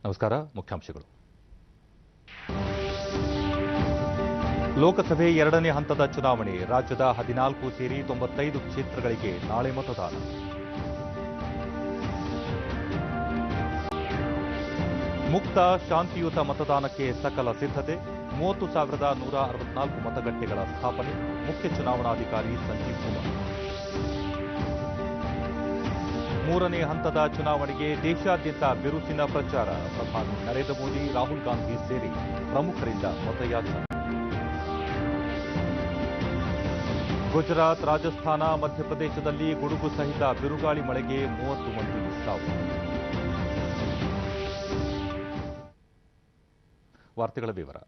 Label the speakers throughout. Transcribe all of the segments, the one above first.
Speaker 1: ನಮಸ್ಕಾರ. ಮುಖ್ಯಾಂಶಗಳು. ಲೋಕಸಭೆ ಎರಡನೇ ಹಂತದ ಚುನಾವಣೆ. ರಾಜ್ಯದ 14 ಸೇರಿ 95 ಕ್ಷೇತ್ರಗಳಿಗೆ ನಾಳೆ ಮತದಾನ. ಮುಕ್ತ ಶಾಂತಿಯುತ ಮತದಾನಕ್ಕೆ ಸಕಲ ಸಿದ್ಧತೆ. 30,164 ಮತಗಟ್ಟೆಗಳ ಸ್ಥಾಪನೆ. ಮುಖ್ಯ ಚುನಾವಣಾಧಿಕಾರಿ ಸಂಜೀವ್ ಕುಮಾರ್. ಮೂರನೇ ಹಂತದ ಚುನಾವಣೆಗೆ ದೇಶಾದ್ಯಂತ ಬಿರುಸಿನ ಪ್ರಚಾರ. ಪ್ರಧಾನಿ ನರೇಂದ್ರ ಮೋದಿ, ರಾಹುಲ್ ಗಾಂಧಿ ಸೇರಿ ಪ್ರಮುಖರಿಂದ ಮತಯಾಚನೆ. ಗುಜರಾತ್, ರಾಜಸ್ಥಾನ, ಮಧ್ಯಪ್ರದೇಶದಲ್ಲಿ ಗುಡುಗು ಸಹಿತ ಬಿರುಗಾಳಿ ಮಳೆಗೆ 30 ಮಂದಿ ಸಾವು. ವಾರ್ತೆಗಳ ವಿವರ.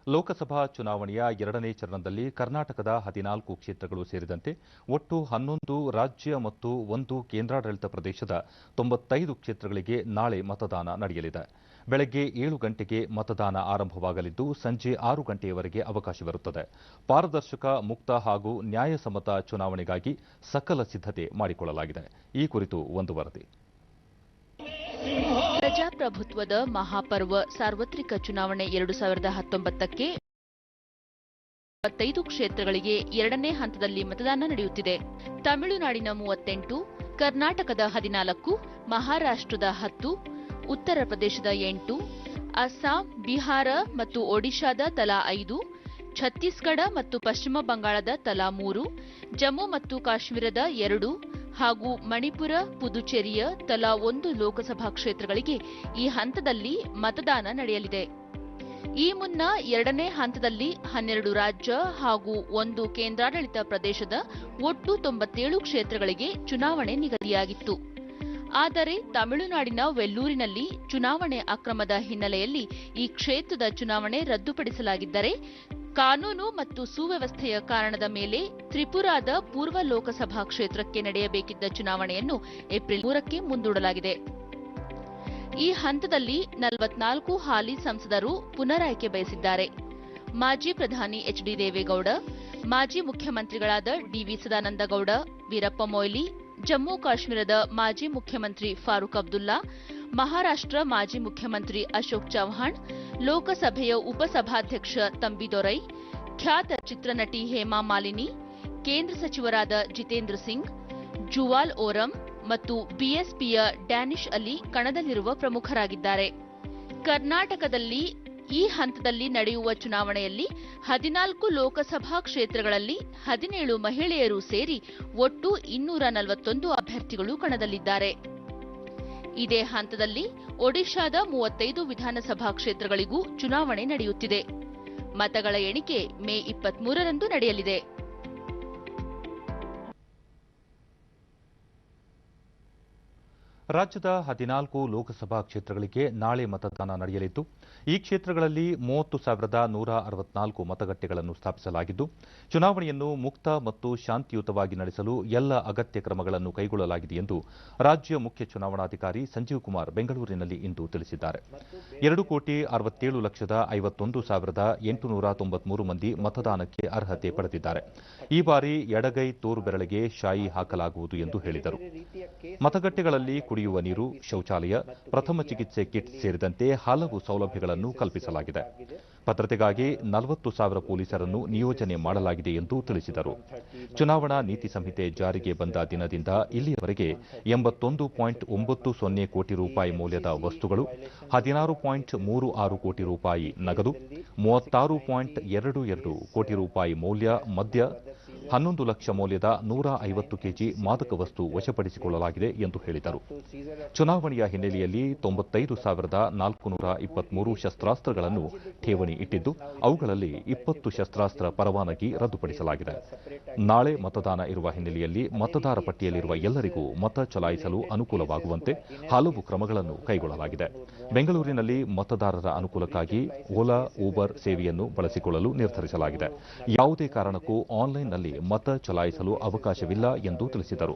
Speaker 1: ಲೋಕಸಭಾ ಚುನಾವಣೆಯ ಎರಡನೇ ಚರಣದಲ್ಲಿ ಕರ್ನಾಟಕದ 14 ಕ್ಷೇತ್ರಗಳು ಸೇರಿದಂತೆ ಒಟ್ಟು 11 ರಾಜ್ಯ ಮತ್ತು 1 ಕೇಂದ್ರಾಡಳಿತ ಪ್ರದೇಶದ 95 ಕ್ಷೇತ್ರಗಳಿಗೆ ನಾಳೆ ಮತದಾನ ನಡೆಯಲಿದೆ. ಬೆಳಗ್ಗೆ 7 ಗಂಟೆಗೆ ಮತದಾನ ಆರಂಭವಾಗಲಿದ್ದು ಸಂಜೆ 6 ಗಂಟೆಯವರೆಗೆ ಅವಕಾಶವಿರುತ್ತದೆ. ಪಾರದರ್ಶಕ, ಮುಕ್ತ ಹಾಗೂ ನ್ಯಾಯಸಮ್ಮತ ಚುನಾವಣೆಗಾಗಿ ಸಕಲ ಸಿದ್ಧತೆ ಮಾಡಿಕೊಳ್ಳಲಾಗಿದೆ. ಈ ಕುರಿತು ಒಂದು ವರದಿ.
Speaker 2: ಪ್ರಜಾಪ್ರಭುತ್ವದ ಮಹಾಪರ್ವ ಸಾರ್ವತ್ರಿಕ ಚುನಾವಣೆ 2019ಕ್ಕೆ 25 ಕ್ಷೇತ್ರಗಳಿಗೆ ಎರಡನೇ ಹಂತದಲ್ಲಿ ಮತದಾನ ನಡೆಯುತ್ತಿದೆ. ತಮಿಳುನಾಡಿನ 38, ಕರ್ನಾಟಕದ 14, ಮಹಾರಾಷ್ಟ್ರದ 10, ಉತ್ತರ ಪ್ರದೇಶದ 8, ಅಸ್ಸಾಂ, ಬಿಹಾರ ಮತ್ತು ಒಡಿಶಾದ ತಲಾ 5, ಛತ್ತೀಸ್ಗಢ ಮತ್ತು ಪಶ್ಚಿಮ ಬಂಗಾಳದ ತಲಾ 3, ಜಮ್ಮು ಮತ್ತು ಕಾಶ್ಮೀರದ 2 ಹಾಗೂ ಮಣಿಪುರ, ಪುದುಚೇರಿಯ ತಲಾ 1 ಲೋಕಸಭಾ ಕ್ಷೇತ್ರಗಳಿಗೆ ಈ ಹಂತದಲ್ಲಿ ಮತದಾನ ನಡೆಯಲಿದೆ. ಈ ಮುನ್ನ ಎರಡನೇ ಹಂತದಲ್ಲಿ 12 ರಾಜ್ಯ ಹಾಗೂ 1 ಕೇಂದ್ರಾಡಳಿತ ಪ್ರದೇಶದ ಒಟ್ಟು 97 ಕ್ಷೇತ್ರಗಳಿಗೆ ಚುನಾವಣೆ ನಿಗದಿಯಾಗಿತ್ತು. ಆದರೆ ತಮಿಳುನಾಡಿನ ವೆಲ್ಲೂರಿನಲ್ಲಿ ಚುನಾವಣೆ ಅಕ್ರಮದ ಹಿನ್ನೆಲೆಯಲ್ಲಿ ಈ ಕ್ಷೇತ್ರದ ಚುನಾವಣೆ ರದ್ದುಪಡಿಸಲಾಗಿದ್ದರೆ, ಕಾನೂನು ಮತ್ತು ಸುವ್ಯವಸ್ಥೆಯ ಕಾರಣದ ಮೇಲೆ ತ್ರಿಪುರಾದ ಪೂರ್ವ ಲೋಕಸಭಾ ಕ್ಷೇತ್ರಕ್ಕೆ ನಡೆಯಬೇಕಿದ್ದ ಚುನಾವಣೆಯನ್ನು ಏಪ್ರಿಲ್ 3ಕ್ಕೆ ಮುಂದೂಡಲಾಗಿದೆ. ಈ ಹಂತದಲ್ಲಿ 44 ಹಾಲಿ ಸಂಸದರು ಪುನರಾಯ್ಕೆ ಬಯಸಿದ್ದಾರೆ. ಮಾಜಿ ಪ್ರಧಾನಿ ಎಚ್.ಡಿ. ದೇವೇಗೌಡ, ಮಾಜಿ ಮುಖ್ಯಮಂತ್ರಿಗಳಾದ ಡಿ.ವಿ. ಸದಾನಂದಗೌಡ, ವೀರಪ್ಪ ಮೊಯ್ಲಿ, ಜಮ್ಮು ಕಾಶ್ಮೀರದ ಮಾಜಿ ಮುಖ್ಯಮಂತ್ರಿ ಫಾರೂಕ್ ಅಬ್ದುಲ್ಲಾ, ಮಹಾರಾಷ್ಟ್ರ ಮಾಜಿ ಮುಖ್ಯಮಂತ್ರಿ ಅಶೋಕ್ ಚೌಹಾಣ್, ಲೋಕಸಭೆಯ ಉಪಸಭಾಧ್ಯಕ್ಷ ತಂಬಿದೊರೈ, ಖ್ಯಾತ ಚಿತ್ರನಟಿ ಹೇಮಾ ಮಾಲಿನಿ, ಕೇಂದ್ರ ಸಚಿವರಾದ ಜಿತೇಂದ್ರ ಸಿಂಗ್, ಜುವಾಲ್ ಓರಂ ಮತ್ತು ಬಿಎಸ್ಪಿಯ ಡ್ಯಾನಿಶ್ ಅಲಿ ಕಣದಲ್ಲಿರುವ ಪ್ರಮುಖರಾಗಿದ್ದಾರೆ. ಕರ್ನಾಟಕದಲ್ಲಿ ಈ ಹಂತದಲ್ಲಿ ನಡೆಯುವ ಚುನಾವಣೆಯಲ್ಲಿ 14 ಲೋಕಸಭಾ ಕ್ಷೇತ್ರಗಳಲ್ಲಿ 17 ಮಹಿಳೆಯರು ಸೇರಿ ಒಟ್ಟು 241 ಅಭ್ಯರ್ಥಿಗಳು ಕಣದಲ್ಲಿದ್ದಾರೆ. ಇದೇ ಹಂತದಲ್ಲಿ ಒಡಿಶಾದ 35 ವಿಧಾನಸಭಾ ಕ್ಷೇತ್ರಗಳಿಗೂ ಚುನಾವಣೆ ನಡೆಯುತ್ತಿದೆ. ಮತಗಳ ಎಣಿಕೆ ಮೇ 23ರಂದು ನಡೆಯಲಿದೆ.
Speaker 1: ರಾಜ್ಯದ 14 ಲೋಕಸಭಾ ಕ್ಷೇತ್ರಗಳಿಗೆ ನಾಳೆ ಮತದಾನ ನಡೆಯಲಿದ್ದು, ಈ ಕ್ಷೇತ್ರಗಳಲ್ಲಿ 30,164 ಮತಗಟ್ಟೆಗಳನ್ನು ಸ್ಥಾಪಿಸಲಾಗಿದ್ದು, ಚುನಾವಣೆಯನ್ನು ಮುಕ್ತ ಮತ್ತು ಶಾಂತಿಯುತವಾಗಿ ನಡೆಸಲು ಎಲ್ಲ ಅಗತ್ಯ ಕ್ರಮಗಳನ್ನು ಕೈಗೊಳ್ಳಲಾಗಿದೆ ಎಂದು ರಾಜ್ಯ ಮುಖ್ಯ ಚುನಾವಣಾಧಿಕಾರಿ ಸಂಜೀವ್ ಕುಮಾರ್ ಬೆಂಗಳೂರಿನಲ್ಲಿ ಇಂದು ತಿಳಿಸಿದ್ದಾರೆ. 2,67,51,893 ಮಂದಿ ಮತದಾನಕ್ಕೆ ಅರ್ಹತೆ ಪಡೆದಿದ್ದಾರೆ. ಈ ಬಾರಿ ಎಡಗೈ ತೋರು ಬೆರಳಿಗೆ ಶಾಯಿ ಹಾಕಲಾಗುವುದು ಎಂದು ಹೇಳಿದರು. ಮತಗಟ್ಟೆಗಳಲ್ಲಿ ಕುಡಿಯುವ ನೀರು, ಶೌಚಾಲಯ, ಪ್ರಥಮ ಚಿಕಿತ್ಸೆ ಕಿಟ್ ಸೇರಿದಂತೆ ಹಲವು ಸೌಲಭ್ಯಗಳನ್ನು ಕಲ್ಪಿಸಲಾಗಿದೆ. ಭದ್ರತೆಗಾಗಿ 40,000 ಪೊಲೀಸರನ್ನು ನಿಯೋಜನೆ ಮಾಡಲಾಗಿದೆ ಎಂದು ತಿಳಿಸಿದರು. ಚುನಾವಣಾ ನೀತಿ ಸಂಹಿತೆ ಜಾರಿಗೆ ಬಂದ ದಿನದಿಂದ ಇಲ್ಲಿಯವರೆಗೆ 81.90 ಕೋಟಿ ರೂಪಾಯಿ ಮೌಲ್ಯದ ವಸ್ತುಗಳು, 16.36 ಕೋಟಿ ರೂಪಾಯಿ ನಗದು, 36.22 ಕೋಟಿ ರೂಪಾಯಿ ಮೌಲ್ಯ ಮದ್ಯ, 11 ಲಕ್ಷ ಮೌಲ್ಯದ 150 ಕೆಜಿ ಮಾದಕ ವಸ್ತು ವಶಪಡಿಸಿಕೊಳ್ಳಲಾಗಿದೆ ಎಂದು ಹೇಳಿದರು. ಚುನಾವಣೆಯ ಹಿನ್ನೆಲೆಯಲ್ಲಿ 95,423 ಶಸ್ತ್ರಾಸ್ತ್ರಗಳನ್ನು ಠೇವಣಿ ಇಟ್ಟಿದ್ದು, ಅವುಗಳಲ್ಲಿ 20 ಶಸ್ತ್ರಾಸ್ತ್ರ ಪರವಾನಗಿ ರದ್ದುಪಡಿಸಲಾಗಿದೆ. ನಾಳೆ ಮತದಾನ ಇರುವ ಹಿನ್ನೆಲೆಯಲ್ಲಿ ಮತದಾರ ಪಟ್ಟಿಯಲ್ಲಿರುವ ಎಲ್ಲರಿಗೂ ಮತ ಚಲಾಯಿಸಲು ಅನುಕೂಲವಾಗುವಂತೆ ಹಲವು ಕ್ರಮಗಳನ್ನು ಕೈಗೊಳ್ಳಲಾಗಿದೆ. ಬೆಂಗಳೂರಿನಲ್ಲಿ ಮತದಾರರ ಅನುಕೂಲಕ್ಕಾಗಿ ಓಲಾ, ಊಬರ್ ಸೇವೆಯನ್ನು ಬಳಸಿಕೊಳ್ಳಲು ನಿರ್ಧರಿಸಲಾಗಿದೆ. ಯಾವುದೇ ಕಾರಣಕ್ಕೂ ಆನ್ಲೈನ್ನಲ್ಲಿ ಮತ ಚಲಾಯಿಸಲು ಅವಕಾಶವಿಲ್ಲ ಎಂದು ತಿಳಿಸಿದರು.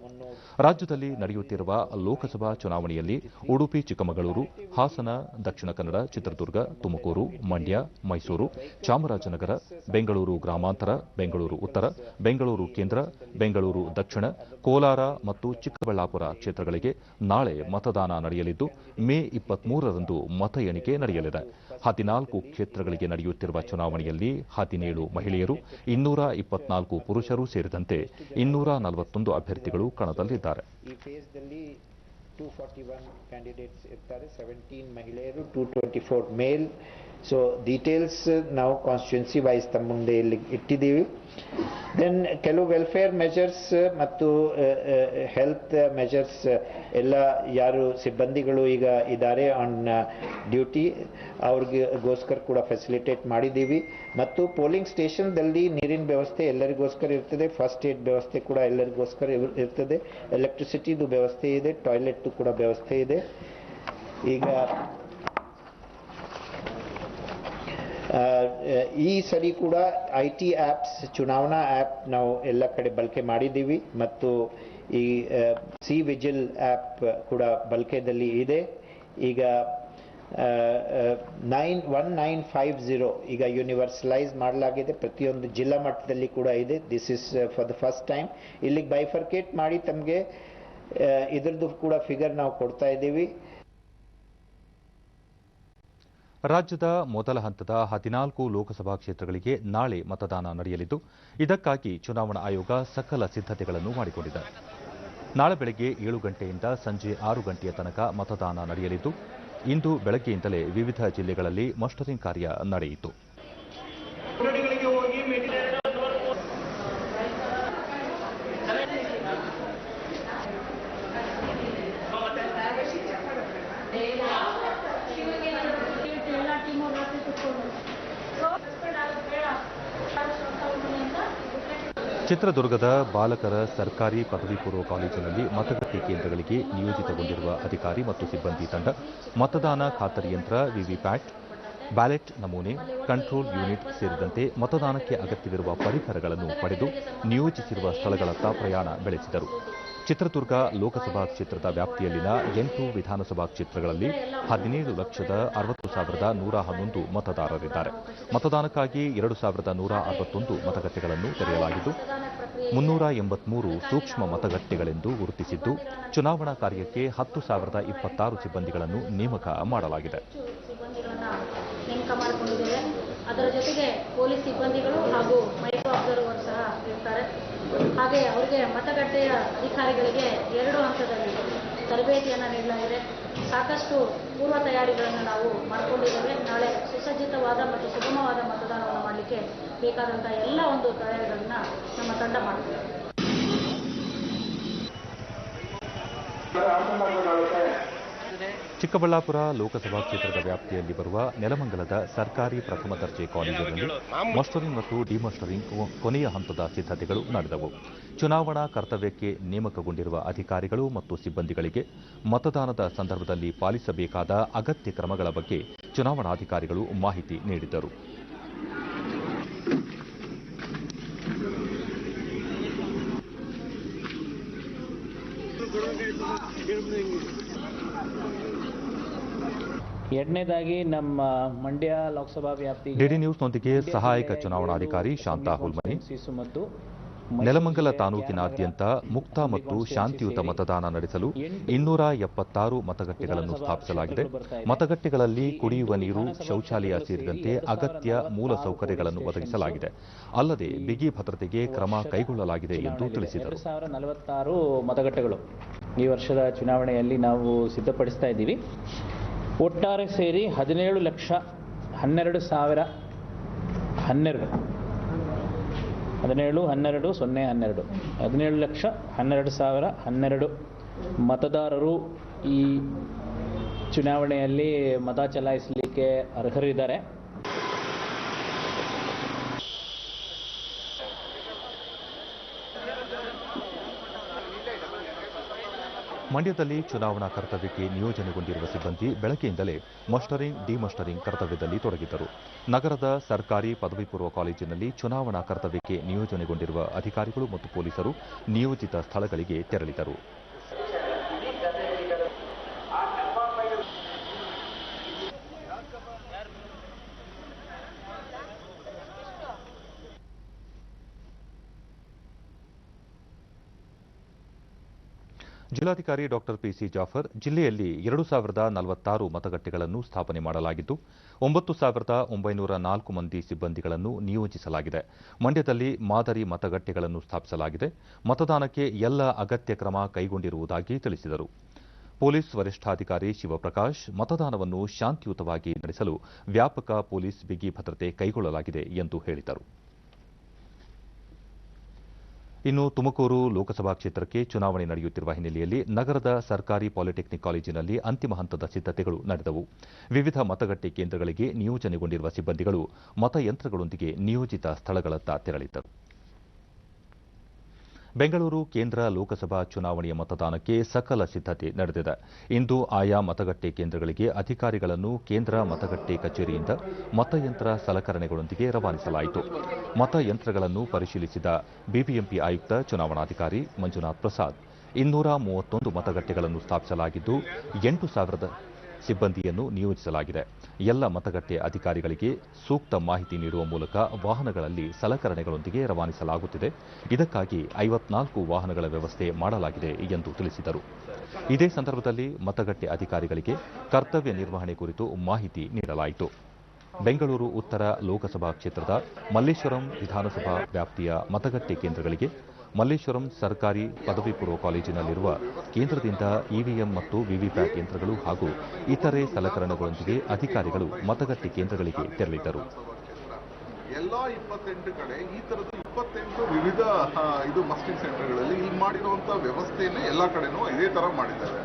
Speaker 1: ರಾಜ್ಯದಲ್ಲಿ ನಡೆಯುತ್ತಿರುವ ಲೋಕಸಭಾ ಚುನಾವಣೆಯಲ್ಲಿ ಉಡುಪಿ ಚಿಕ್ಕಮಗಳೂರು ಹಾಸನ ದಕ್ಷಿಣ ಕನ್ನಡ ಚಿತ್ರದುರ್ಗ ತುಮಕೂರು ಮಂಡ್ಯ ಮೈಸೂರು ಚಾಮರಾಜನಗರ ಬೆಂಗಳೂರು ಗ್ರಾಮಾಂತರ ಬೆಂಗಳೂರು ಉತ್ತರ ಬೆಂಗಳೂರು ಕೇಂದ್ರ ಬೆಂಗಳೂರು ದಕ್ಷಿಣ ಕೋಲಾರ ಮತ್ತು ಚಿಕ್ಕಬಳ್ಳಾಪುರ ಕ್ಷೇತ್ರಗಳಿಗೆ ನಾಳೆ ಮತದಾನ ನಡೆಯಲಿದ್ದು ಮೇ 23ರಂದು ಮತ ಎಣಿಕೆ ನಡೆಯಲಿದೆ 14 ಕ್ಷೇತ್ರಗಳಿಗೆ ನಡೆಯುತ್ತಿರುವ ಚುನಾವಣೆಯಲ್ಲಿ 17 ಮಹಿಳೆಯರು 224 ಪುರುಷರು ಸೇರಿದಂತೆ 241 ಅಭ್ಯರ್ಥಿಗಳು ಕಣದಲ್ಲಿದ್ದಾರೆ.
Speaker 3: ಈ ಫೇಸ್ದಲ್ಲಿ 241 ಕ್ಯಾಂಡಿಡೇಟ್ಸ್ ಇರ್ತಾರೆ, 17 ಮಹಿಳೆಯರು, 224 ಮೇಲ್. ಸೊ ಡೀಟೇಲ್ಸ್ ನಾವು ಕಾನ್ಸ್ಟಿಟ್ಯೂನ್ಸಿ ವೈಸ್ ತಮ್ಮ ಮುಂದೆ ಇಲ್ಲಿ ಇಟ್ಟಿದ್ದೀವಿ. ದೆನ್ ಕೆಲವು ವೆಲ್ಫೇರ್ ಮೆಜರ್ಸ್ ಮತ್ತು ಹೆಲ್ತ್ ಮೆಜರ್ಸ್ ಎಲ್ಲ ಯಾರು ಸಿಬ್ಬಂದಿಗಳು ಈಗ ಇದ್ದಾರೆ ಆನ್ ಡ್ಯೂಟಿ ಅವ್ರಿಗೋಸ್ಕರ ಕೂಡ ಫೆಸಿಲಿಟೇಟ್ ಮಾಡಿದ್ದೀವಿ. ಮತ್ತು ಪೋಲಿಂಗ್ ಸ್ಟೇಷನ್ದಲ್ಲಿ ನೀರಿನ ವ್ಯವಸ್ಥೆ ಎಲ್ಲರಿಗೋಸ್ಕರ ಇರ್ತದೆ, ಫಸ್ಟ್ ಏಡ್ ವ್ಯವಸ್ಥೆ ಕೂಡ ಎಲ್ಲರಿಗೋಸ್ಕರ ಇರ್ತದೆ, ಎಲೆಕ್ಟ್ರಿಸಿಟಿದು ವ್ಯವಸ್ಥೆ ಇದೆ, ಟಾಯ್ಲೆಟ್ದು ಕೂಡ ವ್ಯವಸ್ಥೆ ಇದೆ. ಈಗ ಈ ಸರಿ ಕೂಡ IT ಆ್ಯಪ್ಸ್ ಚುನಾವಣಾ ಆ್ಯಪ್ ನಾವು ಎಲ್ಲ ಕಡೆ ಬಳಕೆ ಮಾಡಿದ್ದೀವಿ ಮತ್ತು ಈ ಸಿ ವಿಜಿಲ್ ಆ್ಯಪ್ ಕೂಡ ಬಳಕೆಯಲ್ಲಿ ಇದೆ. ಈಗ 1950 ಈಗ ಯೂನಿವರ್ಸಲೈಸ್ ಮಾಡಲಾಗಿದೆ, ಪ್ರತಿಯೊಂದು ಜಿಲ್ಲಾ ಮಟ್ಟದಲ್ಲಿ ಕೂಡ ಇದೆ. This is for the first time. ಇಲ್ಲಿಗೆ ಬೈಫರ್ಕೇಟ್ ಮಾಡಿ ತಮಗೆ ಇದರದ್ದು ಕೂಡ ಫಿಗರ್ ನಾವು ಕೊಡ್ತಾ ಇದ್ದೀವಿ.
Speaker 1: ರಾಜ್ಯದ ಮೊದಲ ಹಂತದ 14 ಲೋಕಸಭಾ ಕ್ಷೇತ್ರಗಳಿಗೆ ನಾಳೆ ಮತದಾನ ನಡೆಯಲಿದ್ದು ಇದಕ್ಕಾಗಿ ಚುನಾವಣಾ ಆಯೋಗ ಸಕಲ ಸಿದ್ಧತೆಗಳನ್ನು ಮಾಡಿಕೊಂಡಿದೆ. ನಾಳೆ ಬೆಳಗ್ಗೆ 7 ಗಂಟೆಯಿಂದ ಸಂಜೆ 6 ಗಂಟೆಯ ತನಕ ಮತದಾನ ನಡೆಯಲಿದ್ದು ಇಂದು ಬೆಳಗ್ಗೆಯಿಂದಲೇ ವಿವಿಧ ಜಿಲ್ಲೆಗಳಲ್ಲಿ ಮಸ್ಟರಿಂಗ್ ಕಾರ್ಯ ನಡೆಯಿತು. ಚಿತ್ರದುರ್ಗದ ಬಾಲಕರ ಸರ್ಕಾರಿ ಪದವಿ ಪೂರ್ವ ಕಾಲೇಜಿನಲ್ಲಿ ಮತಗಟ್ಟೆ ಕೇಂದ್ರಗಳಿಗೆ ನಿಯೋಜಿತಗೊಂಡಿರುವ ಅಧಿಕಾರಿ ಮತ್ತು ಸಿಬ್ಬಂದಿ ತಂಡ ಮತದಾನ ಖಾತರಿ ಯಂತ್ರ, ವಿವಿಪ್ಯಾಟ್, ಬ್ಯಾಲೆಟ್ ನಮೂನೆ, ಕಂಟ್ರೋಲ್ ಯೂನಿಟ್ ಸೇರಿದಂತೆ ಮತದಾನಕ್ಕೆ ಅಗತ್ಯವಿರುವ ಪರಿಕರಗಳನ್ನು ಪಡೆದು ನಿಯೋಜಿಸಿರುವ ಸ್ಥಳಗಳತ್ತ ಪ್ರಯಾಣ ಬೆಳೆಸಿದರು. ಚಿತ್ರದುರ್ಗ ಲೋಕಸಭಾ ಕ್ಷೇತ್ರದ ವ್ಯಾಪ್ತಿಯಲ್ಲಿನ 8 ವಿಧಾನಸಭಾ ಕ್ಷೇತ್ರಗಳಲ್ಲಿ 17,60,111 ಮತದಾರರಿದ್ದಾರೆ. ಮತದಾನಕ್ಕಾಗಿ 2,161 ಮತಗಟ್ಟೆಗಳನ್ನು ತೆರೆಯಲಾಗಿದ್ದು 383 ಸೂಕ್ಷ್ಮ ಮತಗಟ್ಟೆಗಳೆಂದು ಗುರುತಿಸಿದ್ದು ಚುನಾವಣಾ ಕಾರ್ಯಕ್ಕೆ 10,026 ಸಿಬ್ಬಂದಿಗಳನ್ನು ನೇಮಕ ಮಾಡಲಾಗಿದೆ.
Speaker 4: ನೇಮಕ ಮಾಡಿಕೊಂಡಿದ್ದೇವೆ. ಅದರ ಜೊತೆಗೆ ಪೊಲೀಸ್ ಸಿಬ್ಬಂದಿಗಳು ಹಾಗೂ ಮೈಕ್ರೋ ಅಬ್ಸರ್ವರ್ ಸಹ ಇರ್ತಾರೆ. ಹಾಗೆ ಅವರಿಗೆ ಮತಗಟ್ಟೆಯ ಅಧಿಕಾರಿಗಳಿಗೆ 2 ಹಂತದಲ್ಲಿ ತರಬೇತಿಯನ್ನು ನೀಡಲಾಗಿದೆ. ಸಾಕಷ್ಟು ಪೂರ್ವ ತಯಾರಿಗಳನ್ನು ನಾವು ಮಾಡಿಕೊಂಡಿದ್ದೇವೆ. ನಾಳೆ ಸುಸಜ್ಜಿತವಾದ ಮತ್ತು ಸುಗಮವಾದ ಮತದಾನವನ್ನು ಮಾಡಲಿಕ್ಕೆ ಬೇಕಾದಂಥ ಎಲ್ಲ ಒಂದು ತಯಾರಿಗಳನ್ನು ನಮ್ಮ ತಂಡ ಮಾಡುತ್ತೆ.
Speaker 1: ಚಿಕ್ಕಬಳ್ಳಾಪುರ ಲೋಕಸಭಾ ಕ್ಷೇತ್ರದ ವ್ಯಾಪ್ತಿಯಲ್ಲಿ ಬರುವ ನೆಲಮಂಗಲದ ಸರ್ಕಾರಿ ಪ್ರಥಮ ದರ್ಜೆ ಕಾಲೇಜಿನಲ್ಲಿ ಮಸ್ಟರಿಂಗ್ ಮತ್ತು ಡಿಮಸ್ಟರಿಂಗ್ ಕೊನೆಯ ಹಂತದ ಸಿದ್ಧತೆಗಳು ನಡೆದವು. ಚುನಾವಣಾ ಕರ್ತವ್ಯಕ್ಕೆ ನೇಮಕಗೊಂಡಿರುವ ಅಧಿಕಾರಿಗಳು ಮತ್ತು ಸಿಬ್ಬಂದಿಗಳಿಗೆ ಮತದಾನದ ಸಂದರ್ಭದಲ್ಲಿ ಪಾಲಿಸಬೇಕಾದ ಅಗತ್ಯ ಕ್ರಮಗಳ ಬಗ್ಗೆ ಚುನಾವಣಾಧಿಕಾರಿಗಳು ಮಾಹಿತಿ ನೀಡಿದರು.
Speaker 5: ಎರಡನೇದಾಗಿ ನಮ್ಮ ಮಂಡ್ಯ ಲೋಕಸಭಾ ವ್ಯಾಪ್ತಿ
Speaker 1: ಡಿಡಿ ನ್ಯೂಸ್ನೊಂದಿಗೆ ಸಹಾಯಕ ಚುನಾವಣಾಧಿಕಾರಿ ಶಾಂತಾ ಹುಲ್ಮನಿ, ನೆಲಮಂಗಲ ತಾಲೂಕಿನಾದ್ಯಂತ ಮುಕ್ತ ಮತ್ತು ಶಾಂತಿಯುತ ಮತದಾನ ನಡೆಸಲು 276 ಮತಗಟ್ಟೆಗಳನ್ನು ಸ್ಥಾಪಿಸಲಾಗಿದೆ. ಮತಗಟ್ಟೆಗಳಲ್ಲಿ ಕುಡಿಯುವ ನೀರು, ಶೌಚಾಲಯ ಸೇರಿದಂತೆ ಅಗತ್ಯ ಮೂಲ ಸೌಕರ್ಯಗಳನ್ನು ಒದಗಿಸಲಾಗಿದೆ. ಅಲ್ಲದೆ ಬಿಗಿ ಭದ್ರತೆಗೆ ಕ್ರಮ ಕೈಗೊಳ್ಳಲಾಗಿದೆ ಎಂದು ತಿಳಿಸಿದರು.
Speaker 5: 2046 ಮತಗಟ್ಟೆಗಳು ಈ ವರ್ಷದ ಚುನಾವಣೆಯಲ್ಲಿ ನಾವು ಸಿದ್ಧಪಡಿಸ್ತಾ ಇದ್ದೀವಿ. ಒಟ್ಟಾರೆ ಸೇರಿ 17,12,012 17,12,012 ಮತದಾರರು ಈ ಚುನಾವಣೆಯಲ್ಲಿ ಮತ ಚಲಾಯಿಸಲಿಕ್ಕೆ ಅರ್ಹರಿದ್ದಾರೆ.
Speaker 1: ಮಂಡ್ಯದಲ್ಲಿ ಚುನಾವಣಾ ಕರ್ತವ್ಯಕ್ಕೆ ನಿಯೋಜನೆಗೊಂಡಿರುವ ಸಿಬ್ಬಂದಿ ಬೆಳಗ್ಗೆಯಿಂದಲೇ ಮಸ್ಟರಿಂಗ್, ಡಿಮಸ್ಟರಿಂಗ್ ಕರ್ತವ್ಯದಲ್ಲಿ ತೊಡಗಿದ್ದರು. ನಗರದ ಸರ್ಕಾರಿ ಪದವಿ ಪೂರ್ವ ಕಾಲೇಜಿನಲ್ಲಿ ಚುನಾವಣಾ ಕರ್ತವ್ಯಕ್ಕೆ ನಿಯೋಜನೆಗೊಂಡಿರುವ ಅಧಿಕಾರಿಗಳು ಮತ್ತು ಪೊಲೀಸರು ನಿಯೋಜಿತ ಸ್ಥಳಗಳಿಗೆ ತೆರಳಿದರು. ಜಿಲ್ಲಾಧಿಕಾರಿ ಡಾಕ್ಟರ್ ಪಿಸಿ ಜಾಫರ್, ಜಿಲ್ಲೆಯಲ್ಲಿ 2046 ಮತಗಟ್ಟೆಗಳನ್ನು ಸ್ಥಾಪನೆ ಮಾಡಲಾಗಿದ್ದು 9904 ಮಂದಿ ಸಿಬ್ಬಂದಿಗಳನ್ನು ನಿಯೋಜಿಸಲಾಗಿದೆ. ಮಂಡ್ಯದಲ್ಲಿ ಮಾದರಿ ಮತಗಟ್ಟೆಗಳನ್ನು ಸ್ಥಾಪಿಸಲಾಗಿದೆ. ಮತದಾನಕ್ಕೆ ಎಲ್ಲ ಅಗತ್ಯ ಕ್ರಮ ಕೈಗೊಂಡಿರುವುದಾಗಿ ತಿಳಿಸಿದರು. ಪೊಲೀಸ್ ವರಿಷ್ಠಾಧಿಕಾರಿ ಶಿವಪ್ರಕಾಶ್, ಮತದಾನವನ್ನು ಶಾಂತಿಯುತವಾಗಿ ನಡೆಸಲು ವ್ಯಾಪಕ ಪೊಲೀಸ್ ಬಿಗಿ ಭದ್ರತೆ ಕೈಗೊಳ್ಳಲಾಗಿದೆ ಎಂದು ಹೇಳಿದರು. ಇನ್ನು ತುಮಕೂರು ಲೋಕಸಭಾ ಕ್ಷೇತ್ರಕ್ಕೆ ಚುನಾವಣೆ ನಡೆಯುತ್ತಿರುವ ಹಿನ್ನೆಲೆಯಲ್ಲಿ ನಗರದ ಸರ್ಕಾರಿ ಪಾಲಿಟೆಕ್ನಿಕ್ ಕಾಲೇಜಿನಲ್ಲಿ ಅಂತಿಮ ಹಂತದ ಸಿದ್ದತೆಗಳು ನಡೆದವು. ವಿವಿಧ ಮತಗಟ್ಟೆ ಕೇಂದ್ರಗಳಿಗೆ ನಿಯೋಜನೆಗೊಂಡಿರುವ ಸಿಬ್ಬಂದಿಗಳು ಮತಯಂತ್ರಗಳೊಂದಿಗೆ ನಿಯೋಜಿತ ಸ್ಥಳಗಳತ್ತ ತೆರಳಿದ್ದರು. ಬೆಂಗಳೂರು ಕೇಂದ್ರ ಲೋಕಸಭಾ ಚುನಾವಣೆಯ ಮತದಾನಕ್ಕೆ ಸಕಲ ಸಿದ್ದತೆ ನಡೆದಿದೆ. ಇಂದು ಆಯಾ ಮತಗಟ್ಟೆ ಕೇಂದ್ರಗಳಿಗೆ ಅಧಿಕಾರಿಗಳನ್ನು ಕೇಂದ್ರ ಮತಗಟ್ಟೆ ಕಚೇರಿಯಿಂದ ಮತಯಂತ್ರ ಸಲಕರಣೆಗಳೊಂದಿಗೆ ರವಾನಿಸಲಾಯಿತು. ಮತಯಂತ್ರಗಳನ್ನು ಪರಿಶೀಲಿಸಿದ ಬಿಬಿಎಂಪಿ ಆಯುಕ್ತ ಚುನಾವಣಾಧಿಕಾರಿ ಮಂಜುನಾಥ್ ಪ್ರಸಾದ್, 231 ಮತಗಟ್ಟೆಗಳನ್ನು ಸ್ಥಾಪಿಸಲಾಗಿದ್ದು 8,000 ಸಿಬ್ಬಂದಿಯನ್ನು ನಿಯೋಜಿಸಲಾಗಿದೆ. ಎಲ್ಲ ಮತಗಟ್ಟೆ ಅಧಿಕಾರಿಗಳಿಗೆ ಸೂಕ್ತ ಮಾಹಿತಿ ನೀಡುವ ಮೂಲಕ ವಾಹನಗಳಲ್ಲಿ ಸಲಕರಣೆಗಳೊಂದಿಗೆ ರವಾನಿಸಲಾಗುತ್ತಿದೆ. ಇದಕ್ಕಾಗಿ 54 ವಾಹನಗಳ ವ್ಯವಸ್ಥೆ ಮಾಡಲಾಗಿದೆ ಎಂದು ತಿಳಿಸಿದರು. ಇದೇ ಸಂದರ್ಭದಲ್ಲಿ ಮತಗಟ್ಟೆ ಅಧಿಕಾರಿಗಳಿಗೆ ಕರ್ತವ್ಯ ನಿರ್ವಹಣೆ ಕುರಿತು ಮಾಹಿತಿ ನೀಡಲಾಯಿತು. ಬೆಂಗಳೂರು ಉತ್ತರ ಲೋಕಸಭಾ ಕ್ಷೇತ್ರದ ಮಲ್ಲೇಶ್ವರಂ ವಿಧಾನಸಭಾ ವ್ಯಾಪ್ತಿಯ ಮತಗಟ್ಟೆ ಕೇಂದ್ರಗಳಿಗೆ ಮಲ್ಲೇಶ್ವರಂ ಸರ್ಕಾರಿ ಪದವಿ ಪೂರ್ವ ಕಾಲೇಜಿನಲ್ಲಿರುವ ಕೇಂದ್ರದಿಂದ ಇವಿಎಂ ಮತ್ತು ವಿವಿಪ್ಯಾಟ್ ಯಂತ್ರಗಳು ಹಾಗೂ ಇತರೆ ಸಲಕರಣೆಗಳೊಂದಿಗೆ ಅಧಿಕಾರಿಗಳು ಮತಗಟ್ಟೆ ಕೇಂದ್ರಗಳಿಗೆ ತೆರಳಿದ್ದರು.
Speaker 6: ಎಲ್ಲ 28 ಕಡೆ ಈ ತರದ 28 ವಿವಿಧ ಮಸ್ಟಿಂಗ್ ಸೆಂಟರ್ಗಳಲ್ಲಿ ಇಲ್ಲಿ ಮಾಡಿರುವಂತಹ ವ್ಯವಸ್ಥೆಯನ್ನೇ ಎಲ್ಲ ಕಡೆನೂ ಇದೇ ತರ ಮಾಡಿದ್ದಾರೆ.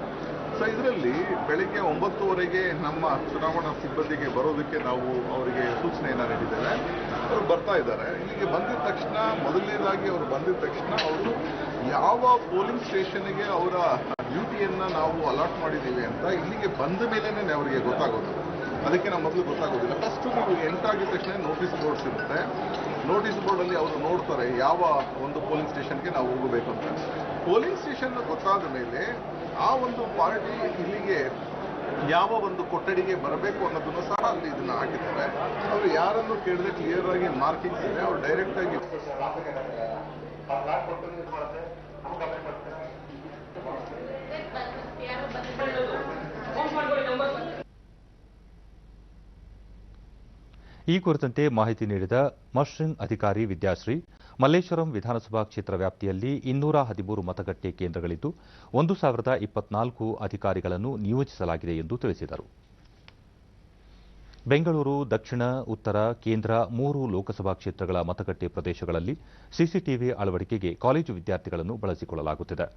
Speaker 6: ಸೊ ಇದರಲ್ಲಿ ಬೆಳಿಗ್ಗೆ 9:30ಗೆ ನಮ್ಮ ಚುನಾವಣಾ ಸಿಬ್ಬಂದಿಗೆ ಬರೋದಕ್ಕೆ ನಾವು ಅವರಿಗೆ ಸೂಚನೆಯನ್ನ ನೀಡಿದ್ದೇವೆ. ಅವರು ಬರ್ತಾ ಇದ್ದಾರೆ. ಇಲ್ಲಿಗೆ ಬಂದಿದ ತಕ್ಷಣ ಮೊದಲನೇದಾಗಿ ಅವರು ಬಂದಿದ ತಕ್ಷಣ ಅವರು ಯಾವ ಪೋಲಿಂಗ್ ಸ್ಟೇಷನ್ಗೆ ಅವರ ಡ್ಯೂಟಿಯನ್ನ ನಾವು ಅಲಾಟ್ ಮಾಡಿದ್ದೀವಿ ಅಂತ ಇಲ್ಲಿಗೆ ಬಂದ ಮೇಲೇನೆ ಅವರಿಗೆ ಗೊತ್ತಾಗೋದು. ಅದಕ್ಕೆ ನಾವು ಮೊದಲು ಗೊತ್ತಾಗೋದಿಲ್ಲ. ಫಸ್ಟ್ ನೀವು ಎಂಟಾಗಿದ ತಕ್ಷಣ ನೋಟಿಸ್ ಬೋರ್ಡ್ಸ್ ಇರುತ್ತೆ. ನೋಟಿಸ್ ಬೋರ್ಡಲ್ಲಿ ಅವರು ನೋಡ್ತಾರೆ ಯಾವ ಒಂದು ಪೋಲಿಂಗ್ ಸ್ಟೇಷನ್ಗೆ ನಾವು ಹೋಗಬೇಕು ಅಂತ. ಪೋಲಿಂಗ್ ಸ್ಟೇಷನ್ ಗೊತ್ತಾದ ಮೇಲೆ ಆ ಒಂದು ಪಾರ್ಟಿ ಇಲ್ಲಿಗೆ ಯಾವ ಒಂದು ಕೊಠಡಿಗೆ ಬರಬೇಕು ಅನ್ನೋದನ್ನು ಸಹ ಅಲ್ಲಿ ಇದನ್ನ ಹಾಕಿದ್ದಾರೆ. ಅವರು ಯಾರನ್ನು ಕೇಳಿದ್ರೆ ಕ್ಲಿಯರ್ ಆಗಿ ಮಾರ್ಕಿಂಗ್ಸ್ ಇದೆ. ಅವರು ಡೈರೆಕ್ಟ್ ಆಗಿ
Speaker 1: ಈ ಕುರಿತಂತೆ ಮಾಹಿತಿ ನೀಡಿದ ಮಸ್ಟ್ರಿಂಗ್ ಅಧಿಕಾರಿ ವಿದ್ಯಾಶ್ರೀ, ಮಲ್ಲೇಶ್ವರಂ ವಿಧಾನಸಭಾ ಕ್ಷೇತ್ರ ವ್ಯಾಪ್ತಿಯಲ್ಲಿ 213 ಮತಗಟ್ಟೆ ಕೇಂದ್ರಗಳಿದ್ದು 1024 ಅಧಿಕಾರಿಗಳನ್ನು ನಿಯೋಜಿಸಲಾಗಿದೆ ಎಂದು ತಿಳಿಸಿದರು. ಬೆಂಗಳೂರು ದಕ್ಷಿಣ, ಉತ್ತರ, ಕೇಂದ್ರ 3 ಲೋಕಸಭಾ ಕ್ಷೇತ್ರಗಳ ಮತಗಟ್ಟೆ ಪ್ರದೇಶಗಳಲ್ಲಿ ಸಿಸಿಟಿವಿ ಅಳವಡಿಕೆಗೆ ಕಾಲೇಜು ವಿದ್ಯಾರ್ಥಿಗಳನ್ನು ಬಳಸಿಕೊಳ್ಳಲಾಗುತ್ತಿದೆ.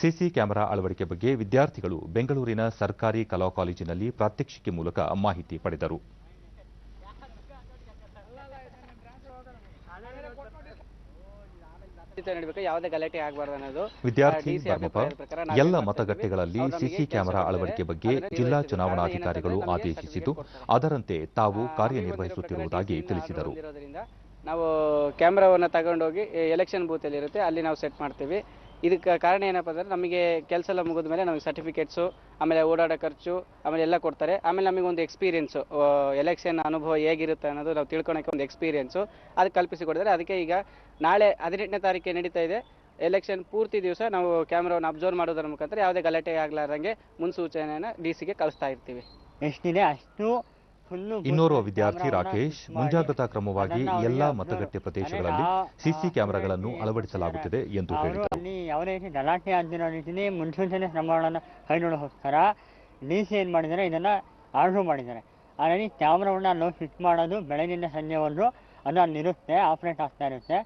Speaker 1: ಸಿಸಿ ಕ್ಯಾಮೆರಾ ಅಳವಡಿಕೆ ಬಗ್ಗೆ ವಿದ್ಯಾರ್ಥಿಗಳು ಬೆಂಗಳೂರಿನ ಸರ್ಕಾರಿ ಕಲಾ ಕಾಲೇಜಿನಲ್ಲಿ ಪ್ರಾತ್ಯಕ್ಷಿಕೆ ಮೂಲಕ ಮಾಹಿತಿ ಪಡೆದರು. ವಿದ್ಯಾರ್ಥಿ ಧರ್ಮಪ್ಪ, ಎಲ್ಲ ಮತಗಟ್ಟೆಗಳಲ್ಲಿ ಸಿಸಿ ಕ್ಯಾಮೆರಾ ಅಳವಡಿಕೆ ಬಗ್ಗೆ ಜಿಲ್ಲಾ ಚುನಾವಣಾಧಿಕಾರಿಗಳು ಆದೇಶಿಸಿದ್ದು ಅದರಂತೆ ತಾವು ಕಾರ್ಯನಿರ್ವಹಿಸುತ್ತಿರುವುದಾಗಿ ತಿಳಿಸಿದರು.
Speaker 7: ನಾವು ಕ್ಯಾಮೆರಾವನ್ನು ತಗೊಂಡೋಗಿ ಎಲೆಕ್ಷನ್ ಬೂತ್ ಅಲ್ಲಿ ಇರುತ್ತೆ, ಅಲ್ಲಿ ನಾವು ಸೆಟ್ ಮಾಡ್ತೀವಿ. ಇದಕ್ಕೆ ಕಾರಣ ಏನಪ್ಪ ಅಂದ್ರೆ ನಮಗೆ ಕೆಲಸ ಎಲ್ಲ ಮುಗಿದ ಮೇಲೆ ನಮಗೆ ಸರ್ಟಿಫಿಕೇಟ್ಸು, ಆಮೇಲೆ ಓಡಾಡೋ ಖರ್ಚು, ಆಮೇಲೆ ಎಲ್ಲ ಕೊಡ್ತಾರೆ. ಆಮೇಲೆ ನಮಗೆ ಒಂದು ಎಕ್ಸ್ಪೀರಿಯನ್ಸು, ಎಲೆಕ್ಷನ್ ಅನುಭವ ಹೇಗಿರುತ್ತೆ ಅನ್ನೋದು ನಾವು ತಿಳ್ಕೊಳಕ್ಕೆ ಒಂದು ಎಕ್ಸ್ಪೀರಿಯನ್ಸು ಅದು ಕಲ್ಪಿಸಿಕೊಡ್ತಾರೆ. ಅದಕ್ಕೆ ಈಗ ನಾಳೆ 18ನೇ ತಾರೀಕಿಗೆ ನಡೀತಾ ಇದೆ ಎಲೆಕ್ಷನ್ ಪೂರ್ತಿ ದಿವಸ ನಾವು ಕ್ಯಾಮ್ರಾವನ್ನು ಅಬ್ಸರ್ವ್ ಮಾಡೋದರ ಮುಖಾಂತರ ಯಾವುದೇ ಗಲಾಟೆ ಆಗಲಾರಂಗೆ ಮುನ್ಸೂಚನೆಯನ್ನು ಡಿಸಿಗೆ ಕಳಿಸ್ತಾ ಇರ್ತೀವಿ.
Speaker 8: ಎಷ್ಟಿದೆ ಅಷ್ಟು.
Speaker 1: ಇನ್ನೋರ್ವ ವಿದ್ಯಾರ್ಥಿ ರಾಕೇಶ್, ಮುಂಜಾಗ್ರತಾ ಕ್ರಮವಾಗಿ ಎಲ್ಲಾ ಮತಗಟ್ಟೆ ಪ್ರದೇಶಗಳಲ್ಲಿ ಸಿಸಿ ಕ್ಯಾಮೆರಾಗಳನ್ನು ಅಳವಡಿಸಲಾಗುತ್ತಿದೆ ಎಂದು ಹೇಳಿದರು.
Speaker 8: ಅಲ್ಲಿ ಯಾವುದೇ ರೀತಿ ಗಲಾಟೆ ಆಗದಿರೋ ರೀತಿಯಲ್ಲಿ ಮುನ್ಸೂಚನೆ ಕ್ರಮಗಳನ್ನು ಕೈಗೊಳ್ಳೋಸ್ಕರ ಡಿಸಿ ಏನ್ ಮಾಡಿದ್ದಾರೆ, ಇದನ್ನ ಆರ್ಡರ್ ಮಾಡಿದ್ದಾರೆ. ಹಾಗಾಗಿ ಕ್ಯಾಮ್ರಾವನ್ನ ನಾವು ಫಿಟ್ ಮಾಡೋದು ಬೆಳಗಿನ ಸಂಜೆವರೆಗೂ ಅದು ಅಲ್ಲಿರುತ್ತೆ, ಆಪರೇಟ್ ಆಗ್ತಾ ಇರುತ್ತೆ.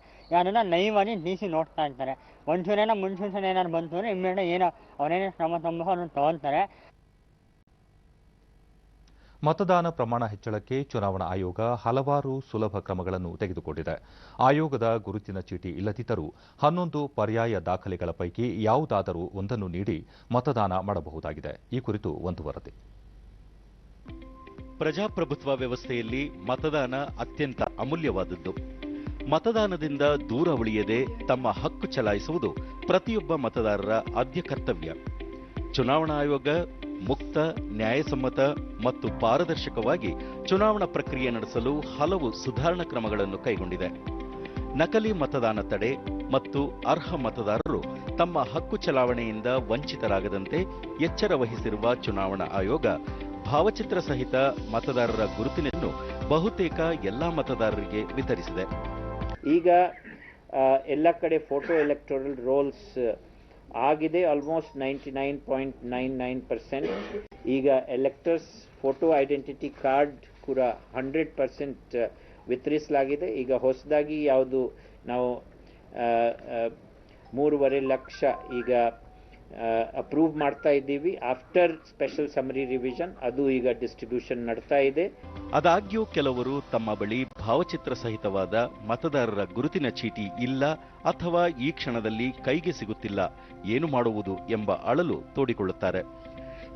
Speaker 8: ಅದನ್ನ ಲೈವಾಗಿ ಡಿಸಿ ನೋಡ್ತಾ ಇರ್ತಾರೆ. ಒಂಚೂರೇನೋ ಮುನ್ಸೂಚನೆ ಏನಾದ್ರು ಬಂತು ಅಂದ್ರೆ ಇಮ್ಮಿಡಿಯೇಟ್ ಏನೋ ಅವರೇನೇ ಕ್ರಮ ಅದನ್ನು ತಗೊಳ್ತಾರೆ.
Speaker 1: ಮತದಾನ ಪ್ರಮಾಣ ಹೆಚ್ಚಳಕ್ಕೆ ಚುನಾವಣಾ ಆಯೋಗ ಹಲವಾರು ಸುಲಭ ಕ್ರಮಗಳನ್ನು ತೆಗೆದುಕೊಂಡಿದೆ. ಆಯೋಗದ ಗುರುತಿನ ಚೀಟಿ ಇಲ್ಲದಿದ್ದರೂ 11 ಪರ್ಯಾಯ ದಾಖಲೆಗಳ ಪೈಕಿ ಯಾವುದಾದರೂ ಒಂದನ್ನು ನೀಡಿ ಮತದಾನ ಮಾಡಬಹುದಾಗಿದೆ. ಈ ಕುರಿತು ಒಂದು ವರದಿ.
Speaker 9: ಪ್ರಜಾಪ್ರಭುತ್ವ ವ್ಯವಸ್ಥೆಯಲ್ಲಿ ಮತದಾನ ಅತ್ಯಂತ ಅಮೂಲ್ಯವಾದದ್ದು. ಮತದಾನದಿಂದ ದೂರ ಉಳಿಯದೆ ತಮ್ಮ ಹಕ್ಕು ಚಲಾಯಿಸುವುದು ಪ್ರತಿಯೊಬ್ಬ ಮತದಾರರ ಆದ್ಯ ಕರ್ತವ್ಯ. ಚುನಾವಣಾ ಆಯೋಗ ಮುಕ್ತ, ನ್ಯಾಯಸಮ್ಮತ ಮತ್ತು ಪಾರದರ್ಶಕವಾಗಿ ಚುನಾವಣಾ ಪ್ರಕ್ರಿಯೆ ನಡೆಸಲು ಹಲವು ಸುಧಾರಣಾ ಕ್ರಮಗಳನ್ನು ಕೈಗೊಂಡಿದೆ. ನಕಲಿ ಮತದಾನ ತಡೆ, ಮತ್ತು ಅರ್ಹ ಮತದಾರರು ತಮ್ಮ ಹಕ್ಕು ಚಲಾವಣೆಯಿಂದ ವಂಚಿತರಾಗದಂತೆ ಎಚ್ಚರ ವಹಿಸಿರುವ ಚುನಾವಣಾ ಆಯೋಗ ಭಾವಚಿತ್ರ ಸಹಿತ ಮತದಾರರ ಗುರುತಿನನ್ನು ಬಹುತೇಕ ಎಲ್ಲಾ ಮತದಾರರಿಗೆ ವಿತರಿಸಿದೆ.
Speaker 3: ಈಗ ಎಲ್ಲ ಕಡೆ ಫೋಟೋ ಎಲೆಕ್ಟೋರಲ್ ರೋಲ್ಸ್ ಆಗಿದೆ, ಆಲ್ಮೋಸ್ಟ್ 99.99%. ಈಗ ಎಲೆಕ್ಟರ್ಸ್ ಫೋಟೋ ಐಡೆಂಟಿಟಿ ಕಾರ್ಡ್ ಕೂಡ 100% ವಿತರಿಸಲಾಗಿದೆ. ಈಗ ಹೊಸದಾಗಿ ಯಾವುದು ನಾವು 3.5 ಲಕ್ಷ ಈಗ ಅಪ್ರೂವ್ ಮಾಡ್ತಾ ಇದ್ದೀವಿ. ಆಫ್ಟರ್ ಸ್ಪೆಷಲ್ ಸಮರಿ ರಿವಿಷನ್ ಅದು ಈಗ ಡಿಸ್ಟ್ರಿಬ್ಯೂಷನ್ ನಡ್ತಾ ಇದೆ.
Speaker 9: ಆದಾಗ್ಯೂ ಕೆಲವರು ತಮ್ಮ ಬಳಿ ಭಾವಚಿತ್ರ ಸಹಿತವಾದ ಮತದಾರರ ಗುರುತಿನ ಚೀಟಿ ಇಲ್ಲ ಅಥವಾ ಈ ಕ್ಷಣದಲ್ಲಿ ಕೈಗೆ ಸಿಗುತ್ತಿಲ್ಲ, ಏನು ಮಾಡುವುದು ಎಂಬ ಅಳಲು ತೋಡಿಕೊಳ್ಳುತ್ತಾರೆ.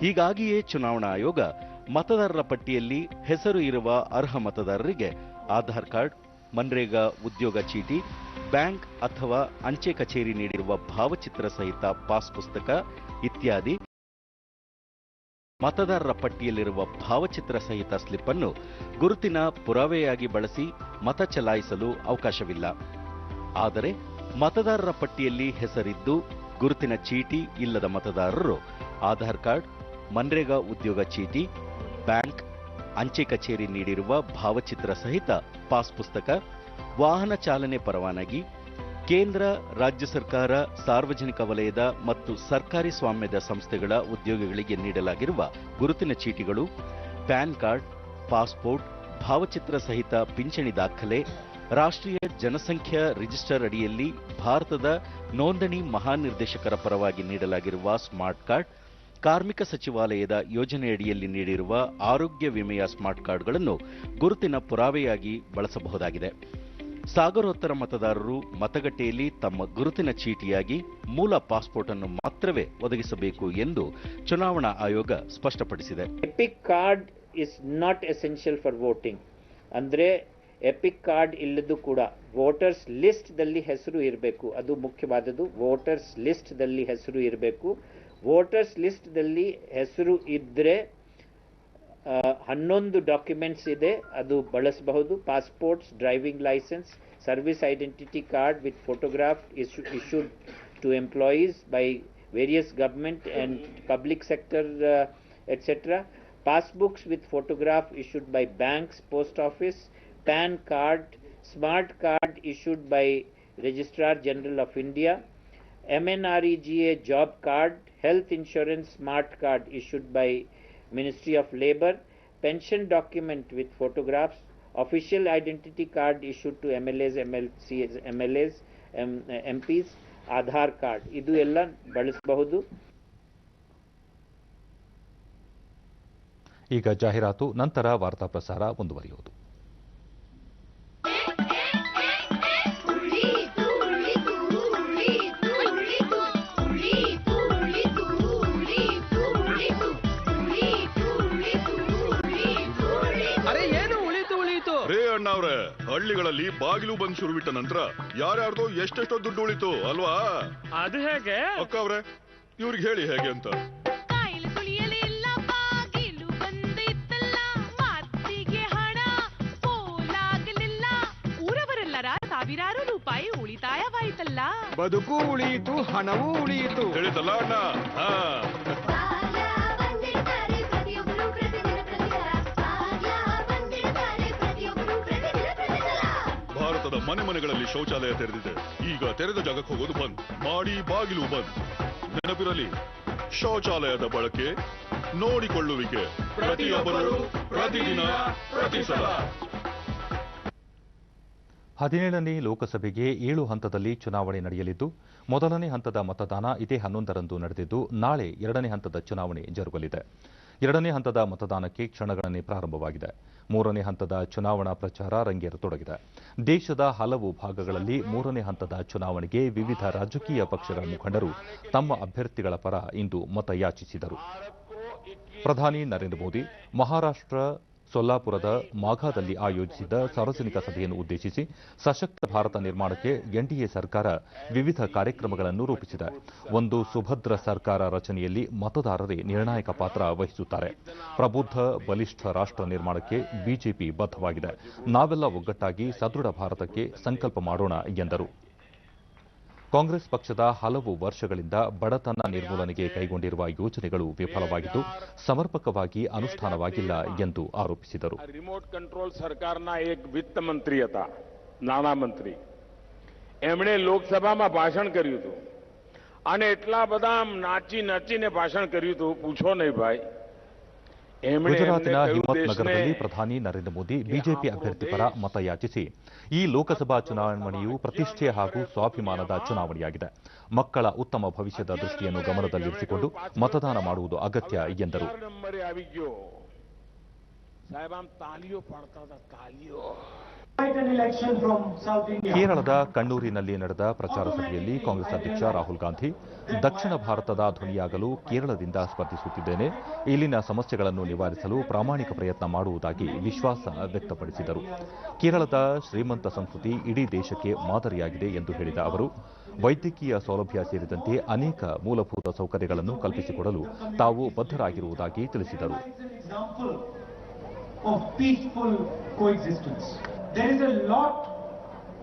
Speaker 9: ಹೀಗಾಗಿಯೇ ಚುನಾವಣಾ ಆಯೋಗ ಮತದಾರರ ಪಟ್ಟಿಯಲ್ಲಿ ಹೆಸರು ಇರುವ ಅರ್ಹ ಮತದಾರರಿಗೆ ಆಧಾರ್ ಕಾರ್ಡ್, ಮನ್ರೇಗಾ ಉದ್ಯೋಗ ಚೀಟಿ, ಬ್ಯಾಂಕ್ ಅಥವಾ ಅಂಚೆ ಕಚೇರಿ ನೀಡಿರುವ ಭಾವಚಿತ್ರ ಸಹಿತ ಪಾಸ್ ಪುಸ್ತಕ ಇತ್ಯಾದಿ ಮತದಾರರ ಪಟ್ಟಿಯಲ್ಲಿರುವ ಭಾವಚಿತ್ರ ಸಹಿತ ಸ್ಲಿಪ್ ಅನ್ನು ಗುರುತಿನ ಪುರಾವೆಯಾಗಿ ಬಳಸಿ ಮತ ಚಲಾಯಿಸಲು ಅವಕಾಶವಿಲ್ಲ. ಆದರೆ ಮತದಾರರ ಪಟ್ಟಿಯಲ್ಲಿ ಹೆಸರಿದ್ದು ಗುರುತಿನ ಚೀಟಿ ಇಲ್ಲದ ಮತದಾರರು ಆಧಾರ್ ಕಾರ್ಡ್, ಮನ್ರೇಗಾ ಉದ್ಯೋಗ ಚೀಟಿ, ಬ್ಯಾಂಕ್, ಅಂಚೆ ಕಚೇರಿ ನೀಡಿರುವ ಭಾವಚಿತ್ರ ಸಹಿತ ಪಾಸ್ ಪುಸ್ತಕ, ವಾಹನ ಚಾಲನೆ ಪರವಾನಗಿ, ಕೇಂದ್ರ, ರಾಜ್ಯ ಸರ್ಕಾರ, ಸಾರ್ವಜನಿಕ ವಲಯದ ಮತ್ತು ಸರ್ಕಾರಿ ಸ್ವಾಮ್ಯದ ಸಂಸ್ಥೆಗಳ ಉದ್ಯೋಗಿಗಳಿಗೆ ನೀಡಲಾಗಿರುವ ಗುರುತಿನ ಚೀಟಿಗಳು, ಪ್ಯಾನ್ ಕಾರ್ಡ್, ಪಾಸ್ಪೋರ್ಟ್, ಭಾವಚಿತ್ರ ಸಹಿತ ಪಿಂಚಣಿ ದಾಖಲೆ, ರಾಷ್ಟ್ರೀಯ ಜನಸಂಖ್ಯಾ ರಿಜಿಸ್ಟರ್ ಅಡಿಯಲ್ಲಿ ಭಾರತದ ನೋಂದಣಿ ಮಹಾನಿರ್ದೇಶಕರ ಪರವಾಗಿ ನೀಡಲಾಗಿರುವ ಸ್ಮಾರ್ಟ್ ಕಾರ್ಡ್, ಕಾರ್ಮಿಕ ಸಚಿವಾಲಯದ ಯೋಜನೆಯಡಿಯಲ್ಲಿ ನೀಡಿರುವ ಆರೋಗ್ಯ ವಿಮೆಯ ಸ್ಮಾರ್ಟ್ ಕಾರ್ಡ್ಗಳನ್ನು ಗುರುತಿನ ಪುರಾವೆಯಾಗಿ ಬಳಸಬಹುದಾಗಿದೆ. ಸಾಗರೋತ್ತರ ಮತದಾರರು ಮತಗಟ್ಟೆಯಲ್ಲಿ ತಮ್ಮ ಗುರುತಿನ ಚೀಟಿಯಾಗಿ ಮೂಲ ಪಾಸ್ಪೋರ್ಟ್ ಅನ್ನು ಮಾತ್ರವೇ ಒದಗಿಸಬೇಕು ಎಂದು ಚುನಾವಣಾ ಆಯೋಗ ಸ್ಪಷ್ಟಪಡಿಸಿದೆ.
Speaker 3: EPIC card is not essential for voting. ಅಂದ್ರೆ ಎಪಿಕ್ ಕಾರ್ಡ್ ಇಲ್ಲದು ಕೂಡ ವೋಟರ್ಸ್ ಲಿಸ್ಟ್ ದಲ್ಲಿ ಹೆಸರು ಇರಬೇಕು, ಅದು ಮುಖ್ಯವಾದದ್ದು. ವೋಟರ್ಸ್ ಲಿಸ್ಟ್ ದಲ್ಲಿ ಹೆಸರು ಇರಬೇಕು. ವೋಟರ್ಸ್ ಲಿಸ್ಟ್ ದಲ್ಲಿ ಹೆಸರು ಇದ್ರೆ 11 ಡಾಕ್ಯುಮೆಂಟ್ಸ್ ಇದೆ, ಅದು ಬಳಸಬಹುದು. Passports, driving licence, service identity card with photograph issued to employees by various government and public sector etc. Passbooks with photograph issued by banks, post office, PAN card, smart card issued by Registrar General of India, MNREGA job card, health insurance smart card issued by Ministry of Labour, pension document with photographs, official identity card issued to MLAs, MLCs, MLAs, MPs, Aadhaar card. ಇದು ಎಲ್ಲ ಬಳಸಬಹುದು.
Speaker 1: ಈಗ ಜಾಹೀರಾತು, ನಂತರ ವಾರ್ತಾ ಪ್ರಸಾರ ಮುಂದುವರಿಯುವುದು.
Speaker 10: ಅಣ್ಣವ್ರೆ, ಹಳ್ಳಿಗಳಲ್ಲಿ ಬಾಗಿಲು ಬಂದ್ ಶುರು ಬಿಟ್ಟ ನಂತರ ಯಾರ್ಯಾರ್ದು ಎಷ್ಟೆಷ್ಟೋ ದುಡ್ಡು ಉಳಿತು ಅಲ್ವಾ?
Speaker 11: ಅದು ಹೇಗೆ
Speaker 10: ಅಕ್ಕ ಅವ್ರೆ, ಇವ್ರಿಗೆ ಹೇಳಿ ಹೇಗೆ ಅಂತ.
Speaker 11: ಊರವರೆಲ್ಲರ ಸಾವಿರಾರು ರೂಪಾಯಿ ಉಳಿತಾಯವಾಯಿತಲ್ಲ.
Speaker 12: ಬದುಕು ಉಳಿಯಿತು, ಹಣವೂ ಉಳಿಯಿತು.
Speaker 10: ಹೇಳಿತಲ್ಲ ಅಣ್ಣ. ಭಾರತದ ಮನೆ ಮನೆಗಳಲ್ಲಿ ಶೌಚಾಲಯ ತೆರೆದಿದೆ. ಈಗ ತೆರೆದ ಜಾಗಕ್ಕೆ ಹೋಗೋದು ಬಂದ್ ಮಾಡಿ, ಬಾಗಿಲು ಬಂದ್. ನೆನಪಿರಲಿ, ಶೌಚಾಲಯದ ಬಳಕೆ, ನೋಡಿಕೊಳ್ಳುವಿಕೆ ಪ್ರತಿಯೊಬ್ಬರು, ಪ್ರತಿದಿನ, ಪ್ರತಿ ಸಲ.
Speaker 1: 17ನೇ ಲೋಕಸಭೆಗೆ 7 ಹಂತದಲ್ಲಿ ಚುನಾವಣೆ ನಡೆಯಲಿದ್ದು, ಮೊದಲನೇ ಹಂತದ ಮತದಾನ ಇದೇ 11ರಂದು ನಡೆದಿದ್ದು, ನಾಳೆ 2ನೇ ಹಂತದ ಚುನಾವಣೆ ಜರುಗಲಿದೆ. 2ನೇ ಹಂತದ ಮತದಾನಕ್ಕೆ ಕ್ಷಣಗಣನೆ ಪ್ರಾರಂಭವಾಗಿದೆ. 3ನೇ ಹಂತದ ಚುನಾವಣಾ ಪ್ರಚಾರ ರಂಗೇರತೊಡಗಿದೆ. ದೇಶದ ಹಲವು ಭಾಗಗಳಲ್ಲಿ 3ನೇ ಹಂತದ ಚುನಾವಣೆಗೆ ವಿವಿಧ ರಾಜಕೀಯ ಪಕ್ಷಗಳ ಮುಖಂಡರು ತಮ್ಮ ಅಭ್ಯರ್ಥಿಗಳ ಪರ ಇಂದು ಮತಯಾಚಿಸಿದರು. ಪ್ರಧಾನಿ ನರೇಂದ್ರ ಮೋದಿ ಮಹಾರಾಷ್ಟ್ರ ಸೊಲ್ಲಾಪುರದ ಮಾಘಾದಲ್ಲಿ ಆಯೋಜಿಸಿದ್ದ ಸಾರ್ವಜನಿಕ ಸಭೆಯನ್ನು ಉದ್ದೇಶಿಸಿ ಸಶಕ್ತ ಭಾರತ ನಿರ್ಮಾಣಕ್ಕೆ ಎನ್ಡಿಎ ಸರ್ಕಾರ ವಿವಿಧ ಕಾರ್ಯಕ್ರಮಗಳನ್ನು ರೂಪಿಸಿದೆ. ಒಂದು ಸುಭದ್ರ ಸರ್ಕಾರ ರಚನೆಯಲ್ಲಿ ಮತದಾರರೇ ನಿರ್ಣಾಯಕ ಪಾತ್ರ ವಹಿಸುತ್ತಾರೆ. ಪ್ರಬುದ್ಧ, ಬಲಿಷ್ಠ ರಾಷ್ಟ್ರ ನಿರ್ಮಾಣಕ್ಕೆ ಬಿಜೆಪಿ ಬದ್ಧವಾಗಿದೆ. ನಾವೆಲ್ಲ ಒಗ್ಗಟ್ಟಾಗಿ ಸದೃಢ ಭಾರತಕ್ಕೆ ಸಂಕಲ್ಪ ಮಾಡೋಣ ಎಂದರು. ಕಾಂಗ್ರೆಸ್ ಪಕ್ಷದ ಹಲವು ವರ್ಷಗಳಿಂದ ಬಡತನ ನಿರ್ಮೂಲನೆಗೆ ಕೈಗೊಂಡಿರುವ ಯೋಜನೆಗಳು ವಿಫಲವಾಗಿದ್ದು ಸಮರ್ಪಕವಾಗಿ ಅನುಷ್ಠಾನವಾಗಿಲ್ಲ ಎಂದು ಆರೋಪಿಸಿದರು.
Speaker 13: રિમોટ કંટ્રોલ સરકારના એક વિત્ત મંત્રી હતા, નાણામંત્રી. એમણે લોકસભામાં ભાષણ કર્યું હતું અને એટલા બધા નાચીને ભાષણ કર્યું હતું, પૂછો નહીં ભાઈ.
Speaker 1: ಗುಜರಾತಿನ ಹಿಮ್ಮತ್ ನಗರದಲ್ಲಿ ಪ್ರಧಾನಿ ನರೇಂದ್ರ ಮೋದಿ ಬಿಜೆಪಿ ಅಭ್ಯರ್ಥಿ ಪರ ಮತಯಾಚಿಸಿ, ಈ ಲೋಕಸಭಾ ಚುನಾವಣೆಯು ಪ್ರತಿಷ್ಠೆ ಹಾಗೂ ಸ್ವಾಭಿಮಾನದ ಚುನಾವಣೆಯಾಗಿದೆ. ಮಕ್ಕಳ ಉತ್ತಮ ಭವಿಷ್ಯದ ದೃಷ್ಟಿಯನ್ನು ಗಮನದಲ್ಲಿರಿಸಿಕೊಂಡು ಮತದಾನ ಮಾಡುವುದು ಅಗತ್ಯ ಎಂದರು. ಕೇರಳದ ಕಣ್ಣೂರಿನಲ್ಲಿ ನಡೆದ ಪ್ರಚಾರ ಸಭೆಯಲ್ಲಿ ಕಾಂಗ್ರೆಸ್ ಅಧ್ಯಕ್ಷ ರಾಹುಲ್ ಗಾಂಧಿ, ದಕ್ಷಿಣ ಭಾರತದ ಧ್ವನಿಯಾಗಲು ಕೇರಳದಿಂದ ಸ್ಪರ್ಧಿಸುತ್ತಿದ್ದೇನೆ, ಇಲ್ಲಿನ ಸಮಸ್ಯೆಗಳನ್ನು ನಿವಾರಿಸಲು ಪ್ರಾಮಾಣಿಕ ಪ್ರಯತ್ನ ಮಾಡುವುದಾಗಿ ವಿಶ್ವಾಸ ವ್ಯಕ್ತಪಡಿಸಿದರು. ಕೇರಳದ ಶ್ರೀಮಂತ ಸಂಸ್ಕೃತಿ ಇಡೀ ದೇಶಕ್ಕೆ ಮಾದರಿಯಾಗಿದೆ ಎಂದು ಹೇಳಿದ ಅವರು, ವೈದ್ಯಕೀಯ ಸೌಲಭ್ಯ ಸೇರಿದಂತೆ ಅನೇಕ ಮೂಲಭೂತ ಸೌಕರ್ಯಗಳನ್ನು ಕಲ್ಪಿಸಿಕೊಡಲು ತಾವು ಬದ್ಧರಾಗಿರುವುದಾಗಿ ತಿಳಿಸಿದರು.
Speaker 14: Of peaceful coexistence. There is a lot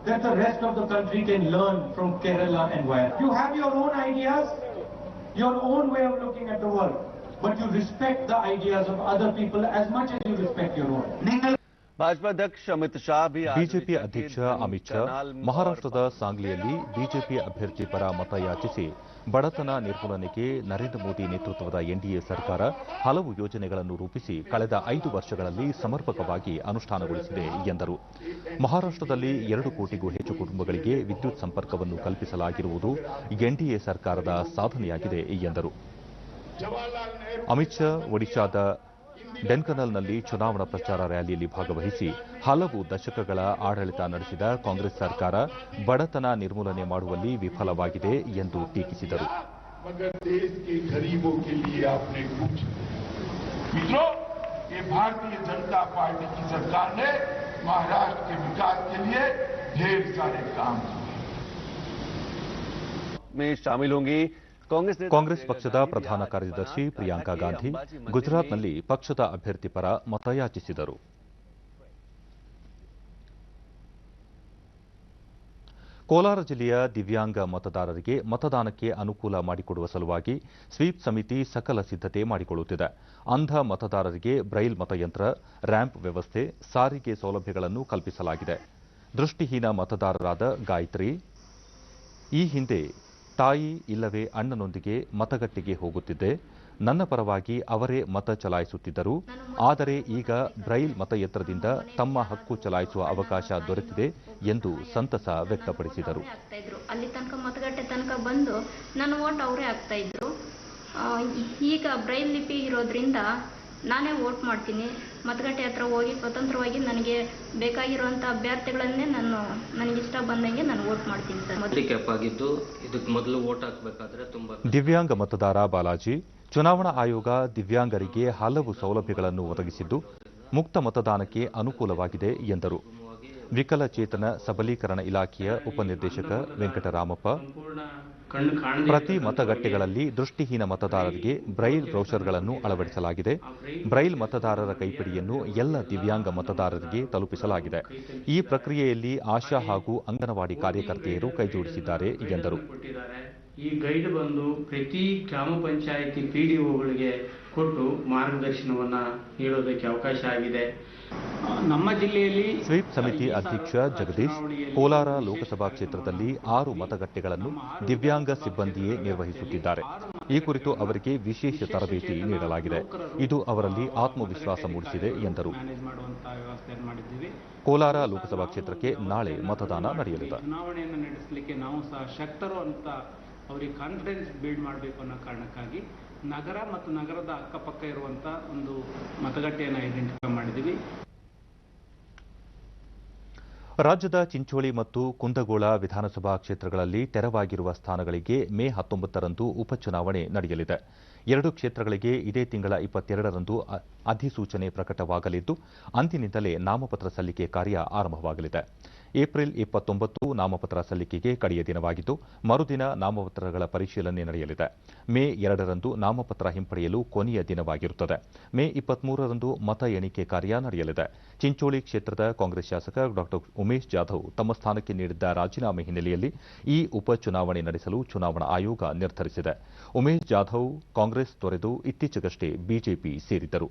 Speaker 14: that the rest of the country can learn from Kerala and Wayanad. You have your own ideas, your own way of looking at the world, but you respect the ideas of other people as much as you respect your own.
Speaker 15: Bhajpa अध्यक्ष अमित शाह भी
Speaker 1: BJP ಅಧ್ಯಕ್ಷ ಅಮಿತ್ ಶಾ ಮಹಾರಾಷ್ಟ್ರದ ಸಾಂಗ್ಲಿಯಲ್ಲಿ BJP ಅಭ್ಯರ್ಥಿ ಪರ ಮತಯಾಚಿಸಿ, ಬಡತನ ನಿರ್ಮೂಲನೆಗೆ ನರೇಂದ್ರ ಮೋದಿ ನೇತೃತ್ವದ NDA ಸರ್ಕಾರ ಹಲವು ಯೋಜನೆಗಳನ್ನು ರೂಪಿಸಿ ಕಳೆದ 5 ವರ್ಷಗಳಲ್ಲಿ ಸಮರ್ಪಕವಾಗಿ ಅನುಷ್ಠಾನಗೊಳಿಸಿದೆ ಎಂದರು. ಮಹಾರಾಷ್ಟ್ರದಲ್ಲಿ 2 ಕೋಟಿಗೂ ಹೆಚ್ಚು ಕುಟುಂಬಗಳಿಗೆ ವಿದ್ಯುತ್ ಸಂಪರ್ಕವನ್ನು ಕಲ್ಪಿಸಲಾಗಿರುವುದು ಎನ್ಡಿಎ ಸರ್ಕಾರದ ಸಾಧನೆಯಾಗಿದೆ ಎಂದರು. ಅಮಿತ್ ಶಾ ಒಡಿಶಾದ ಡೆನ್ಕನಲ್ನಲ್ಲಿ ಚುನಾವಣಾ ಪ್ರಚಾರ ರ್ಯಾಲಿಯಲ್ಲಿ ಭಾಗವಹಿಸಿ, ಹಲವು ದಶಕಗಳ ಆಡಳಿತ ನಡೆಸಿದ ಕಾಂಗ್ರೆಸ್ ಸರ್ಕಾರ ಬಡತನ ನಿರ್ಮೂಲನೆ ಮಾಡುವಲ್ಲಿ ವಿಫಲವಾಗಿದೆ ಎಂದು ಟೀಕಿಸಿದರು.
Speaker 16: भारतीय जनता पार्टी की सरकार ने महाराष्ट्र के विकास के लिए ढेर सारे काम
Speaker 15: में शामिल होंगी.
Speaker 1: ಕಾಂಗ್ರೆಸ್ ಪಕ್ಷದ ಪ್ರಧಾನ ಕಾರ್ಯದರ್ಶಿ ಪ್ರಿಯಾಂಕಾ ಗಾಂಧಿ ಗುಜರಾತ್ನಲ್ಲಿ ಪಕ್ಷದ ಅಭ್ಯರ್ಥಿ ಪರ ಮತಯಾಚಿಸಿದರು. ಕೋಲಾರ ಜಿಲ್ಲೆಯ ದಿವ್ಯಾಂಗ ಮತದಾರರಿಗೆ ಮತದಾನಕ್ಕೆ ಅನುಕೂಲ ಮಾಡಿಕೊಡುವ ಸಲುವಾಗಿ ಸ್ವೀಪ್ ಸಮಿತಿ ಸಕಲ ಸಿದ್ಧತೆ ಮಾಡಿಕೊಳ್ಳುತ್ತಿದೆ. ಅಂಧ ಮತದಾರರಿಗೆ ಬ್ರೈಲ್ ಮತಯಂತ್ರ, ರ್ಯಾಂಪ್ ವ್ಯವಸ್ಥೆ, ಸಾರಿಗೆ ಸೌಲಭ್ಯಗಳನ್ನು ಕಲ್ಪಿಸಲಾಗಿದೆ. ದೃಷ್ಟಿಹೀನ ಮತದಾರರಾದ ಗಾಯತ್ರಿ ಈ ಹಿಂದೆ ತಾಯಿ ಇಲ್ಲವೇ ಅಣ್ಣನೊಂದಿಗೆ ಮತಗಟ್ಟೆಗೆ ಹೋಗುತ್ತಿದ್ದೆ, ನನ್ನ ಪರವಾಗಿ ಅವರೇ ಮತ ಚಲಾಯಿಸುತ್ತಿದ್ದರು, ಆದರೆ ಈಗ ಬ್ರೈಲ್ ಮತಯಂತ್ರದಿಂದ ತಮ್ಮ ಹಕ್ಕು ಚಲಾಯಿಸುವ ಅವಕಾಶ ದೊರೆತಿದೆ ಎಂದು ಸಂತಸ ವ್ಯಕ್ತಪಡಿಸಿದರು.
Speaker 17: ಅಲ್ಲಿ ತನಕ ಮತಗಟ್ಟೆ ತನಕ ಬಂದು ನನ್ನ ವೋಟ್ ಅವರೇ ಆಗ್ತಾ ಇದ್ರು. ಈಗ ಬ್ರೈಲ್ ಲಿಪಿ ಇರೋದ್ರಿಂದ ನಾನೇ ವೋಟ್ ಮಾಡ್ತೀನಿ. ಮತಗಟ್ಟೆ ಹತ್ರ ಹೋಗಿ ಸ್ವತಂತ್ರವಾಗಿ ನನಗೆ ಬೇಕಾಗಿರುವಂಥ ಅಭ್ಯರ್ಥಿಗಳನ್ನೇ ನನಗಿಷ್ಟ ಬಂದಂಗೆ ನಾನು ವೋಟ್ ಮಾಡ್ತೀನಿ ಸರ್.
Speaker 18: ಹ್ಯಾಂಡಿಕ್ಯಾಪ್ ಆಗಿದ್ದು ಇದಕ್ಕೆ ಮೊದಲು ವೋಟ್ ಹಾಕಬೇಕಾದ್ರೆ ತುಂಬಾ
Speaker 1: ದಿವ್ಯಾಂಗ ಮತದಾರ ಬಾಲಾಜಿ, ಚುನಾವಣಾ ಆಯೋಗ ದಿವ್ಯಾಂಗರಿಗೆ ಹಲವು ಸೌಲಭ್ಯಗಳನ್ನು ಒದಗಿಸಿದ್ದು ಮುಕ್ತ ಮತದಾನಕ್ಕೆ ಅನುಕೂಲವಾಗಿದೆ ಎಂದರು. ವಿಕಲಚೇತನ ಸಬಲೀಕರಣ ಇಲಾಖೆಯ ಉಪನಿರ್ದೇಶಕ ವೆಂಕಟರಾಮಪ್ಪ, ಪ್ರತಿ ಮತಗಟ್ಟೆಗಳಲ್ಲಿ ದೃಷ್ಟಿಹೀನ ಮತದಾರರಿಗೆ ಬ್ರೈಲ್ ಬ್ರೌಷರ್ಗಳನ್ನು ಅಳವಡಿಸಲಾಗಿದೆ. ಬ್ರೈಲ್ ಮತದಾರರ ಕೈಪಿಡಿಯನ್ನು ಎಲ್ಲ ದಿವ್ಯಾಂಗ ಮತದಾರರಿಗೆ ತಲುಪಿಸಲಾಗಿದೆ. ಈ ಪ್ರಕ್ರಿಯೆಯಲ್ಲಿ ಆಶಾ ಹಾಗೂ ಅಂಗನವಾಡಿ ಕಾರ್ಯಕರ್ತೆಯರು ಕೈಜೋಡಿಸಿದ್ದಾರೆ ಎಂದರು.
Speaker 19: ಈ ಗೈಡ್ ಬಂದು ಪ್ರತಿ ಗ್ರಾಮ ಪಂಚಾಯಿತಿ ಪಿಡಿಒಗಳಿಗೆ ಕೊಟ್ಟು ಮಾರ್ಗದರ್ಶನವನ್ನ ನೀಡೋದಕ್ಕೆ ಅವಕಾಶ ಆಗಿದೆ. ನಮ್ಮ ಜಿಲ್ಲೆಯಲ್ಲಿ
Speaker 1: ಸ್ವೀಪ್ ಸಮಿತಿ ಅಧ್ಯಕ್ಷ ಜಗದೀಶ್, ಕೋಲಾರ ಲೋಕಸಭಾ ಕ್ಷೇತ್ರದಲ್ಲಿ 6 ಮತಗಟ್ಟೆಗಳನ್ನು ದಿವ್ಯಾಂಗ ಸಿಬ್ಬಂದಿಯೇ ನಿರ್ವಹಿಸುತ್ತಿದ್ದಾರೆ. ಈ ಕುರಿತು ಅವರಿಗೆ ವಿಶೇಷ ತರಬೇತಿ ನೀಡಲಾಗಿದೆ. ಇದು ಅವರಲ್ಲಿ ಆತ್ಮವಿಶ್ವಾಸ ಮೂಡಿಸಿದೆ ಎಂದರು. ಕೋಲಾರ ಲೋಕಸಭಾ ಕ್ಷೇತ್ರಕ್ಕೆ ನಾಳೆ ಮತದಾನ ನಡೆಯಲಿದೆ.
Speaker 19: ಚುನಾವಣೆಯನ್ನು ನಡೆಸಲಿಕ್ಕೆ ನಾವು ಸಹ ಶಕ್ತರು ಅಂತ ಅವರಿಗೆ ಕಾನ್ಫಿಡೆನ್ಸ್ ಬಿಲ್ಡ್ ಮಾಡಬೇಕು ಅನ್ನೋ ಕಾರಣಕ್ಕಾಗಿ ನಗರ ಮತ್ತು ನಗರದ ಅಕ್ಕಪಕ್ಕ ಇರುವಂತ ಒಂದು ಮತಗಟ್ಟೆಯನ್ನು ಐಡೆಂಟಿಫೈ ಮಾಡಿದ್ದೀವಿ.
Speaker 1: ರಾಜ್ಯದ ಚಿಂಚೋಳಿ ಮತ್ತು ಕುಂದಗೋಳ ವಿಧಾನಸಭಾ ಕ್ಷೇತ್ರಗಳಲ್ಲಿ ತೆರವಾಗಿರುವ ಸ್ಥಾನಗಳಿಗೆ ಮೇ 19ರಂದು ಉಪಚುನಾವಣೆ ನಡೆಯಲಿದೆ. 2 ಕ್ಷೇತ್ರಗಳಿಗೆ ಇದೇ ತಿಂಗಳ 22ರಂದು ಅಧಿಸೂಚನೆ ಪ್ರಕಟವಾಗಲಿದ್ದು ಅಂದಿನಿಂದಲೇ ನಾಮಪತ್ರ ಸಲ್ಲಿಕೆ ಕಾರ್ಯ ಆರಂಭವಾಗಲಿದೆ. ಏಪ್ರಿಲ್ 29 ನಾಮಪತ್ರ ಸಲ್ಲಿಕೆಗೆ ಕಡೆಯ ದಿನವಾಗಿದ್ದು ಮರುದಿನ ನಾಮಪತ್ರಗಳ ಪರಿಶೀಲನೆ ನಡೆಯಲಿದೆ. ಮೇ 2ರಂದು ನಾಮಪತ್ರ ಹಿಂಪಡೆಯಲು ಕೊನೆಯ ದಿನವಾಗಿರುತ್ತದೆ. ಮೇ 23ರಂದು ಮತ ಎಣಿಕೆ ಕಾರ್ಯ ನಡೆಯಲಿದೆ. ಚಿಂಚೋಳಿ ಕ್ಷೇತ್ರದ ಕಾಂಗ್ರೆಸ್ ಶಾಸಕ ಡಾ ಉಮೇಶ್ ಜಾಧವ್ ತಮ್ಮ ಸ್ಥಾನಕ್ಕೆ ನೀಡಿದ್ದ ರಾಜೀನಾಮೆ ಹಿನ್ನೆಲೆಯಲ್ಲಿ ಈ ಉಪಚುನಾವಣೆ ನಡೆಸಲು ಚುನಾವಣಾ ಆಯೋಗ ನಿರ್ಧರಿಸಿದೆ. ಉಮೇಶ್ ಜಾಧವ್ ಕಾಂಗ್ರೆಸ್ ತೊರೆದು ಇತ್ತೀಚೆಗಷ್ಟೇ ಬಿಜೆಪಿ ಸೇರಿದ್ದರು.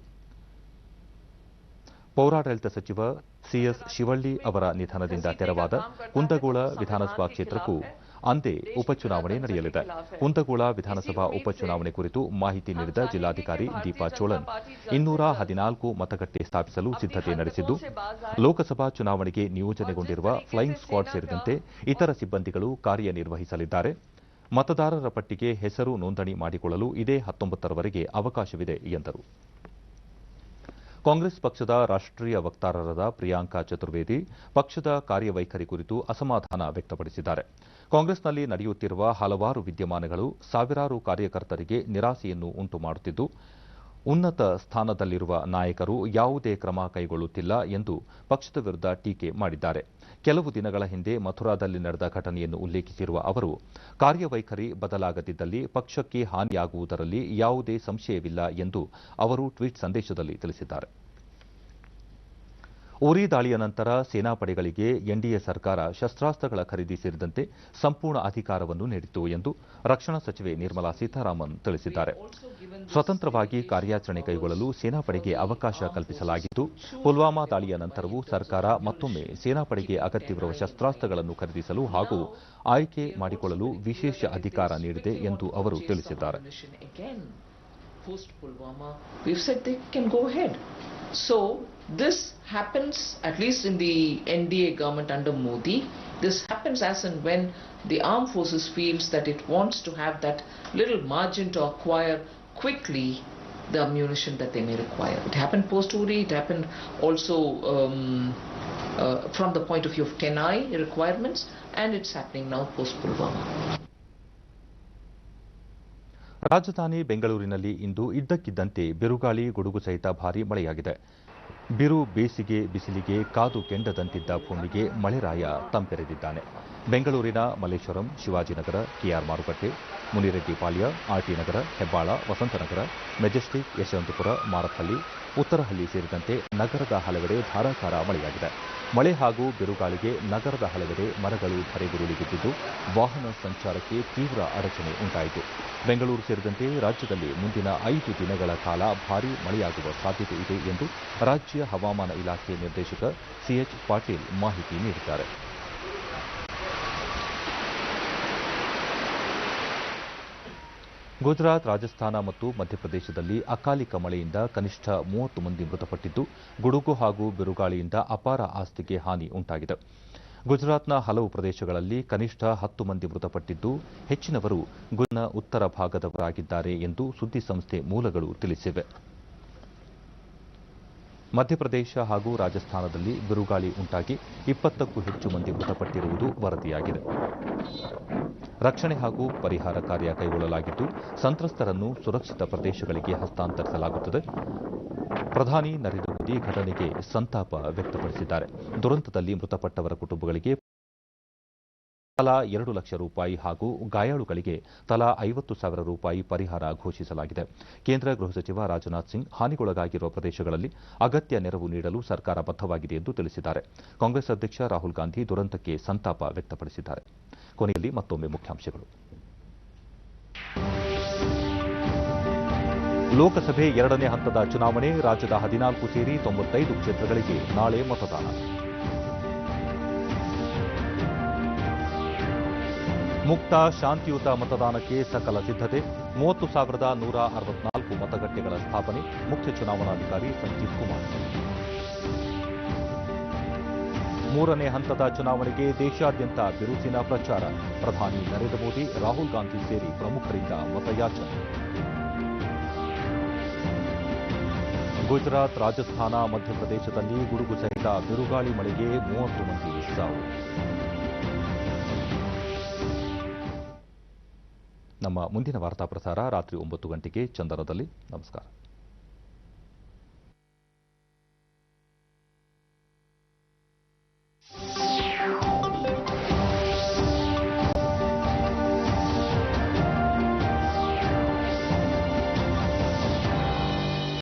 Speaker 1: ಪೌರಾಡಳಿತ ಸಚಿವ ಸಿಎಸ್ ಶಿವಳ್ಳಿ ಅವರ ನಿಧನದಿಂದ ತೆರವಾದ ಕುಂದಗೋಳ ವಿಧಾನಸಭಾ ಕ್ಷೇತ್ರಕ್ಕೂ ಅಂದೇ ಉಪಚುನಾವಣೆ ನಡೆಯಲಿದೆ. ಕುಂದಗೋಳ ವಿಧಾನಸಭಾ ಉಪಚುನಾವಣೆ ಕುರಿತು ಮಾಹಿತಿ ನೀಡಿದ ಜಿಲ್ಲಾಧಿಕಾರಿ ದೀಪಾ ಚೋಳನ್ 214 ಮತಗಟ್ಟೆ ಸ್ಥಾಪಿಸಲು ಸಿದ್ದತೆ ನಡೆಸಿದ್ದು, ಲೋಕಸಭಾ ಚುನಾವಣೆಗೆ ನಿಯೋಜನೆಗೊಂಡಿರುವ ಫ್ಲೈಯಿಂಗ್ ಸ್ಕ್ವಾಡ್ ಸೇರಿದಂತೆ ಇತರ ಸಿಬ್ಬಂದಿಗಳು ಕಾರ್ಯನಿರ್ವಹಿಸಲಿದ್ದಾರೆ. ಮತದಾರರ ಪಟ್ಟಿಗೆ ಹೆಸರು ನೋಂದಣಿ ಮಾಡಿಕೊಳ್ಳಲು ಇದೇ 19ರವರೆಗೆ ಅವಕಾಶವಿದೆ ಎಂದರು. ಕಾಂಗ್ರೆಸ್ ಪಕ್ಷದ ರಾಷ್ಟ್ರೀಯ ವಕ್ತಾರರಾದ ಪ್ರಿಯಾಂಕಾ ಚತುರ್ವೇದಿ ಪಕ್ಷದ ಕಾರ್ಯವೈಖರಿ ಕುರಿತು ಅಸಮಾಧಾನ ವ್ಯಕ್ತಪಡಿಸಿದ್ದಾರೆ. ಕಾಂಗ್ರೆಸ್ನಲ್ಲಿ ನಡೆಯುತ್ತಿರುವ ಹಲವಾರು ವಿದ್ಯಮಾನಗಳು ಸಾವಿರಾರು ಕಾರ್ಯಕರ್ತರಿಗೆ ನಿರಾಸೆಯನ್ನು ಉಂಟು ಮಾಡುತ್ತಿದ್ದು, ಉನ್ನತ ಸ್ಥಾನದಲ್ಲಿರುವ ನಾಯಕರು ಯಾವುದೇ ಕ್ರಮ ಕೈಗೊಳ್ಳುತ್ತಿಲ್ಲ ಎಂದು ಪಕ್ಷದ ವಿರುದ್ಧ ಟೀಕೆ ಮಾಡಿದ್ದಾರೆ. ಕೆಲವು ದಿನಗಳ ಹಿಂದೆ ಮಥುರಾದಲ್ಲಿ ನಡೆದ ಘಟನೆಯನ್ನು ಉಲ್ಲೇಖಿಸಿರುವ ಅವರು, ಕಾರ್ಯವೈಖರಿ ಬದಲಾಗದಿದ್ದಲ್ಲಿ ಪಕ್ಷಕ್ಕೆ ಹಾನಿಯಾಗುವುದರಲ್ಲಿ ಯಾವುದೇ ಸಂಶಯವಿಲ್ಲ ಎಂದು ಅವರು ಟ್ವೀಟ್ ಸಂದೇಶದಲ್ಲಿ ತಿಳಿಸಿದ್ದಾರೆ. ಉರಿ ದಾಳಿಯ ನಂತರ ಸೇನಾಪಡೆಗಳಿಗೆ ಎನ್ಡಿಎ ಸರ್ಕಾರ ಶಸ್ತ್ರಾಸ್ತ್ರಗಳ ಖರೀದಿ ಸೇರಿದಂತೆ ಸಂಪೂರ್ಣ ಅಧಿಕಾರವನ್ನು ನೀಡಿತು ಎಂದು ರಕ್ಷಣಾ ಸಚಿವೆ ನಿರ್ಮಲಾ ಸೀತಾರಾಮನ್ ತಿಳಿಸಿದ್ದಾರೆ. ಸ್ವತಂತ್ರವಾಗಿ ಕಾರ್ಯಾಚರಣೆ ಕೈಗೊಳ್ಳಲು ಸೇನಾಪಡೆಗೆ ಅವಕಾಶ ಕಲ್ಪಿಸಲಾಗಿದ್ದು, ಪುಲ್ವಾಮಾ ದಾಳಿಯ ನಂತರವೂ ಸರ್ಕಾರ ಮತ್ತೊಮ್ಮೆ ಸೇನಾಪಡೆಗೆ ಅಗತ್ಯವಿರುವ ಶಸ್ತ್ರಾಸ್ತ್ರಗಳನ್ನು ಖರೀದಿಸಲು ಹಾಗೂ ಆಯ್ಕೆ ಮಾಡಿಕೊಳ್ಳಲು ವಿಶೇಷ ಅಧಿಕಾರ ನೀಡಿದೆ ಎಂದು ಅವರು ತಿಳಿಸಿದ್ದಾರೆ.
Speaker 20: Post Pulwama, we've said they can go ahead. So this happens, at least in the NDA government under Modi, this happens as and when the armed forces feels that it wants to have that little margin to acquire quickly the ammunition that they may require. It happened post Uri, it happened also from the point of view of Kenai requirements, and it's happening now post Pulwama.
Speaker 1: ರಾಜಧಾನಿ ಬೆಂಗಳೂರಿನಲ್ಲಿ ಇಂದು ಇದ್ದಕ್ಕಿದ್ದಂತೆ ಬಿರುಗಾಳಿ, ಗುಡುಗು ಸಹಿತ ಭಾರೀ ಮಳೆಯಾಗಿದೆ. ಬಿರು ಬೇಸಿಗೆ ಬಿಸಿಲಿಗೆ ಕಾದು ಕೆಂಡದಂತಿದ್ದ ಭೂಮಿಗೆ ಮಳೆರಾಯ ತಂಪೆರೆದಿದ್ದಾನೆ. ಬೆಂಗಳೂರಿನ ಮಲ್ಲೇಶ್ವರಂ, ಶಿವಾಜಿನಗರ, ಕೆಆರ್ ಮಾರುಕಟ್ಟೆ, ಮುನಿರೆಡ್ಡಿಪಾಳ್ಯ, ಆರ್ಟಿ ನಗರ, ಹೆಬ್ಬಾಳ, ವಸಂತನಗರ, ಮೆಜೆಸ್ಟಿಕ್, ಯಶವಂತಪುರ, ಮಾರತ್ಹಳ್ಳಿ, ಉತ್ತರಹಳ್ಳಿ ಸೇರಿದಂತೆ ನಗರದ ಹಲವೆಡೆ ಧಾರಾಕಾರ ಮಳೆಯಾಗಿದೆ. ಮಳೆ ಹಾಗೂ ಬಿರುಗಾಳಿಗೆ ನಗರದ ಹಲವೆಡೆ ಮರಗಳು ಧರೆಗುರುಳಿ ಬಿದ್ದಿದ್ದು ವಾಹನ ಸಂಚಾರಕ್ಕೆ ತೀವ್ರ ಅಡಚಣೆ ಉಂಟಾಯಿತು. ಬೆಂಗಳೂರು ಸೇರಿದಂತೆ ರಾಜ್ಯದಲ್ಲಿ ಮುಂದಿನ 5 ದಿನಗಳ ಕಾಲ ಭಾರೀ ಮಳೆಯಾಗುವ ಸಾಧ್ಯತೆ ಇದೆ ಎಂದು ರಾಜ್ಯ ಹವಾಮಾನ ಇಲಾಖೆ ನಿರ್ದೇಶಕ ಸಿಎಚ್ ಪಾಟೀಲ್ ಮಾಹಿತಿ ನೀಡಿದ್ದಾರೆ. ಗುಜರಾತ್, ರಾಜಸ್ಥಾನ ಮತ್ತು ಮಧ್ಯಪ್ರದೇಶದಲ್ಲಿ ಅಕಾಲಿಕ ಮಳೆಯಿಂದ ಕನಿಷ್ಠ 30 ಮಂದಿ ಮೃತಪಟ್ಟಿದ್ದು, ಗುಡುಗು ಹಾಗೂ ಬಿರುಗಾಳಿಯಿಂದ ಅಪಾರ ಆಸ್ತಿಗೆ ಹಾನಿ ಉಂಟಾಗಿದೆ. ಗುಜರಾತ್ನ ಹಲವು ಪ್ರದೇಶಗಳಲ್ಲಿ ಕನಿಷ್ಠ 10 ಮಂದಿ ಮೃತಪಟ್ಟಿದ್ದು, ಹೆಚ್ಚಿನವರು ಗುಜರಾತ್ನ ಉತ್ತರ ಭಾಗದವರಾಗಿದ್ದಾರೆ ಎಂದು ಸುದ್ದಿಸಂಸ್ಥೆ ಮೂಲಗಳು ತಿಳಿಸಿವೆ. ಮಧ್ಯಪ್ರದೇಶ ಹಾಗೂ ರಾಜಸ್ಥಾನದಲ್ಲಿ ಬಿರುಗಾಳಿ ಉಂಟಾಗಿ 20ಕ್ಕೂ ಹೆಚ್ಚು ಮಂದಿ ಮೃತಪಟ್ಟಿರುವುದು ವರದಿಯಾಗಿದೆ. ರಕ್ಷಣೆ ಹಾಗೂ ಪರಿಹಾರ ಕಾರ್ಯ ಕೈಗೊಳ್ಳಲಾಗಿದ್ದು, ಸಂತ್ರಸ್ತರನ್ನು ಸುರಕ್ಷಿತ ಪ್ರದೇಶಗಳಿಗೆ ಹಸ್ತಾಂತರಿಸಲಾಗುತ್ತದೆ. ಪ್ರಧಾನಿ ನರೇಂದ್ರ ಮೋದಿ ಘಟನೆಗೆ ಸಂತಾಪ ವ್ಯಕ್ತಪಡಿಸಿದ್ದಾರೆ. ದುರಂತದಲ್ಲಿ ಮೃತಪಟ್ಟವರ ಕುಟುಂಬಗಳಿಗೆ ತಲಾ 2 ಲಕ್ಷ ರೂಪಾಯಿ ಹಾಗೂ ಗಾಯಾಳುಗಳಿಗೆ ತಲಾ 50,000 ರೂಪಾಯಿ ಪರಿಹಾರ ಘೋಷಿಸಲಾಗಿದೆ. ಕೇಂದ್ರ ಗೃಹ ಸಚಿವ ರಾಜನಾಥ್ ಸಿಂಗ್ ಹಾನಿಗೊಳಗಾಗಿರುವ ಪ್ರದೇಶಗಳಲ್ಲಿ ಅಗತ್ಯ ನೆರವು ನೀಡಲು ಸರ್ಕಾರ ಬದ್ಧವಾಗಿದೆ ಎಂದು ತಿಳಿಸಿದ್ದಾರೆ. ಕಾಂಗ್ರೆಸ್ ಅಧ್ಯಕ್ಷ ರಾಹುಲ್ ಗಾಂಧಿ ದುರಂತಕ್ಕೆ ಸಂತಾಪ ವ್ಯಕ್ತಪಡಿಸಿದ್ದಾರೆ. ಕೊನೆಯಲ್ಲಿ ಮತ್ತೊಮ್ಮೆ ಮುಖ್ಯಾಂಶಗಳು. ಲೋಕಸಭೆ 2ನೇ ಹಂತದ ಚುನಾವಣೆ, ರಾಜ್ಯದ 14 ಸೇರಿ 95 ಕ್ಷೇತ್ರಗಳಿಗೆ ನಾಳೆ ಮತದಾನ. ಮುಕ್ತ ಶಾಂತಿಯುತ ಮತದಾನಕ್ಕೆ ಸಕಲ ಸಿದ್ಧತೆ, 30,164 ಮತಗಟ್ಟೆಗಳ ಸ್ಥಾಪನೆ, ಮುಖ್ಯ ಚುನಾವಣಾಧಿಕಾರಿ ಸಂಜೀವ್ ಕುಮಾರ್. 3ನೇ ಹಂತದ ಚುನಾವಣೆಗೆ ದೇಶಾದ್ಯಂತ ಬಿರುಸಿನ ಪ್ರಚಾರ, ಪ್ರಧಾನಿ ನರೇಂದ್ರ ಮೋದಿ, ರಾಹುಲ್ ಗಾಂಧಿ ಸೇರಿ ಪ್ರಮುಖರಿಂದ ಮತಯಾಚನೆ. ಗುಜರಾತ್, ರಾಜಸ್ಥಾನ, ಮಧ್ಯಪ್ರದೇಶದಲ್ಲಿ ಗುಡುಗು ಸಹಿತ ಬಿರುಗಾಳಿ ಮಳೆಗೆ 30 ಮಂದಿ ಸಾವು. ನಮ್ಮ ಮುಂದಿನ ವಾರ್ತಾ ಪ್ರಸಾರ ರಾತ್ರಿ 9 ಗಂಟೆಗೆ ಚಂದನದಲ್ಲಿ. ನಮಸ್ಕಾರ.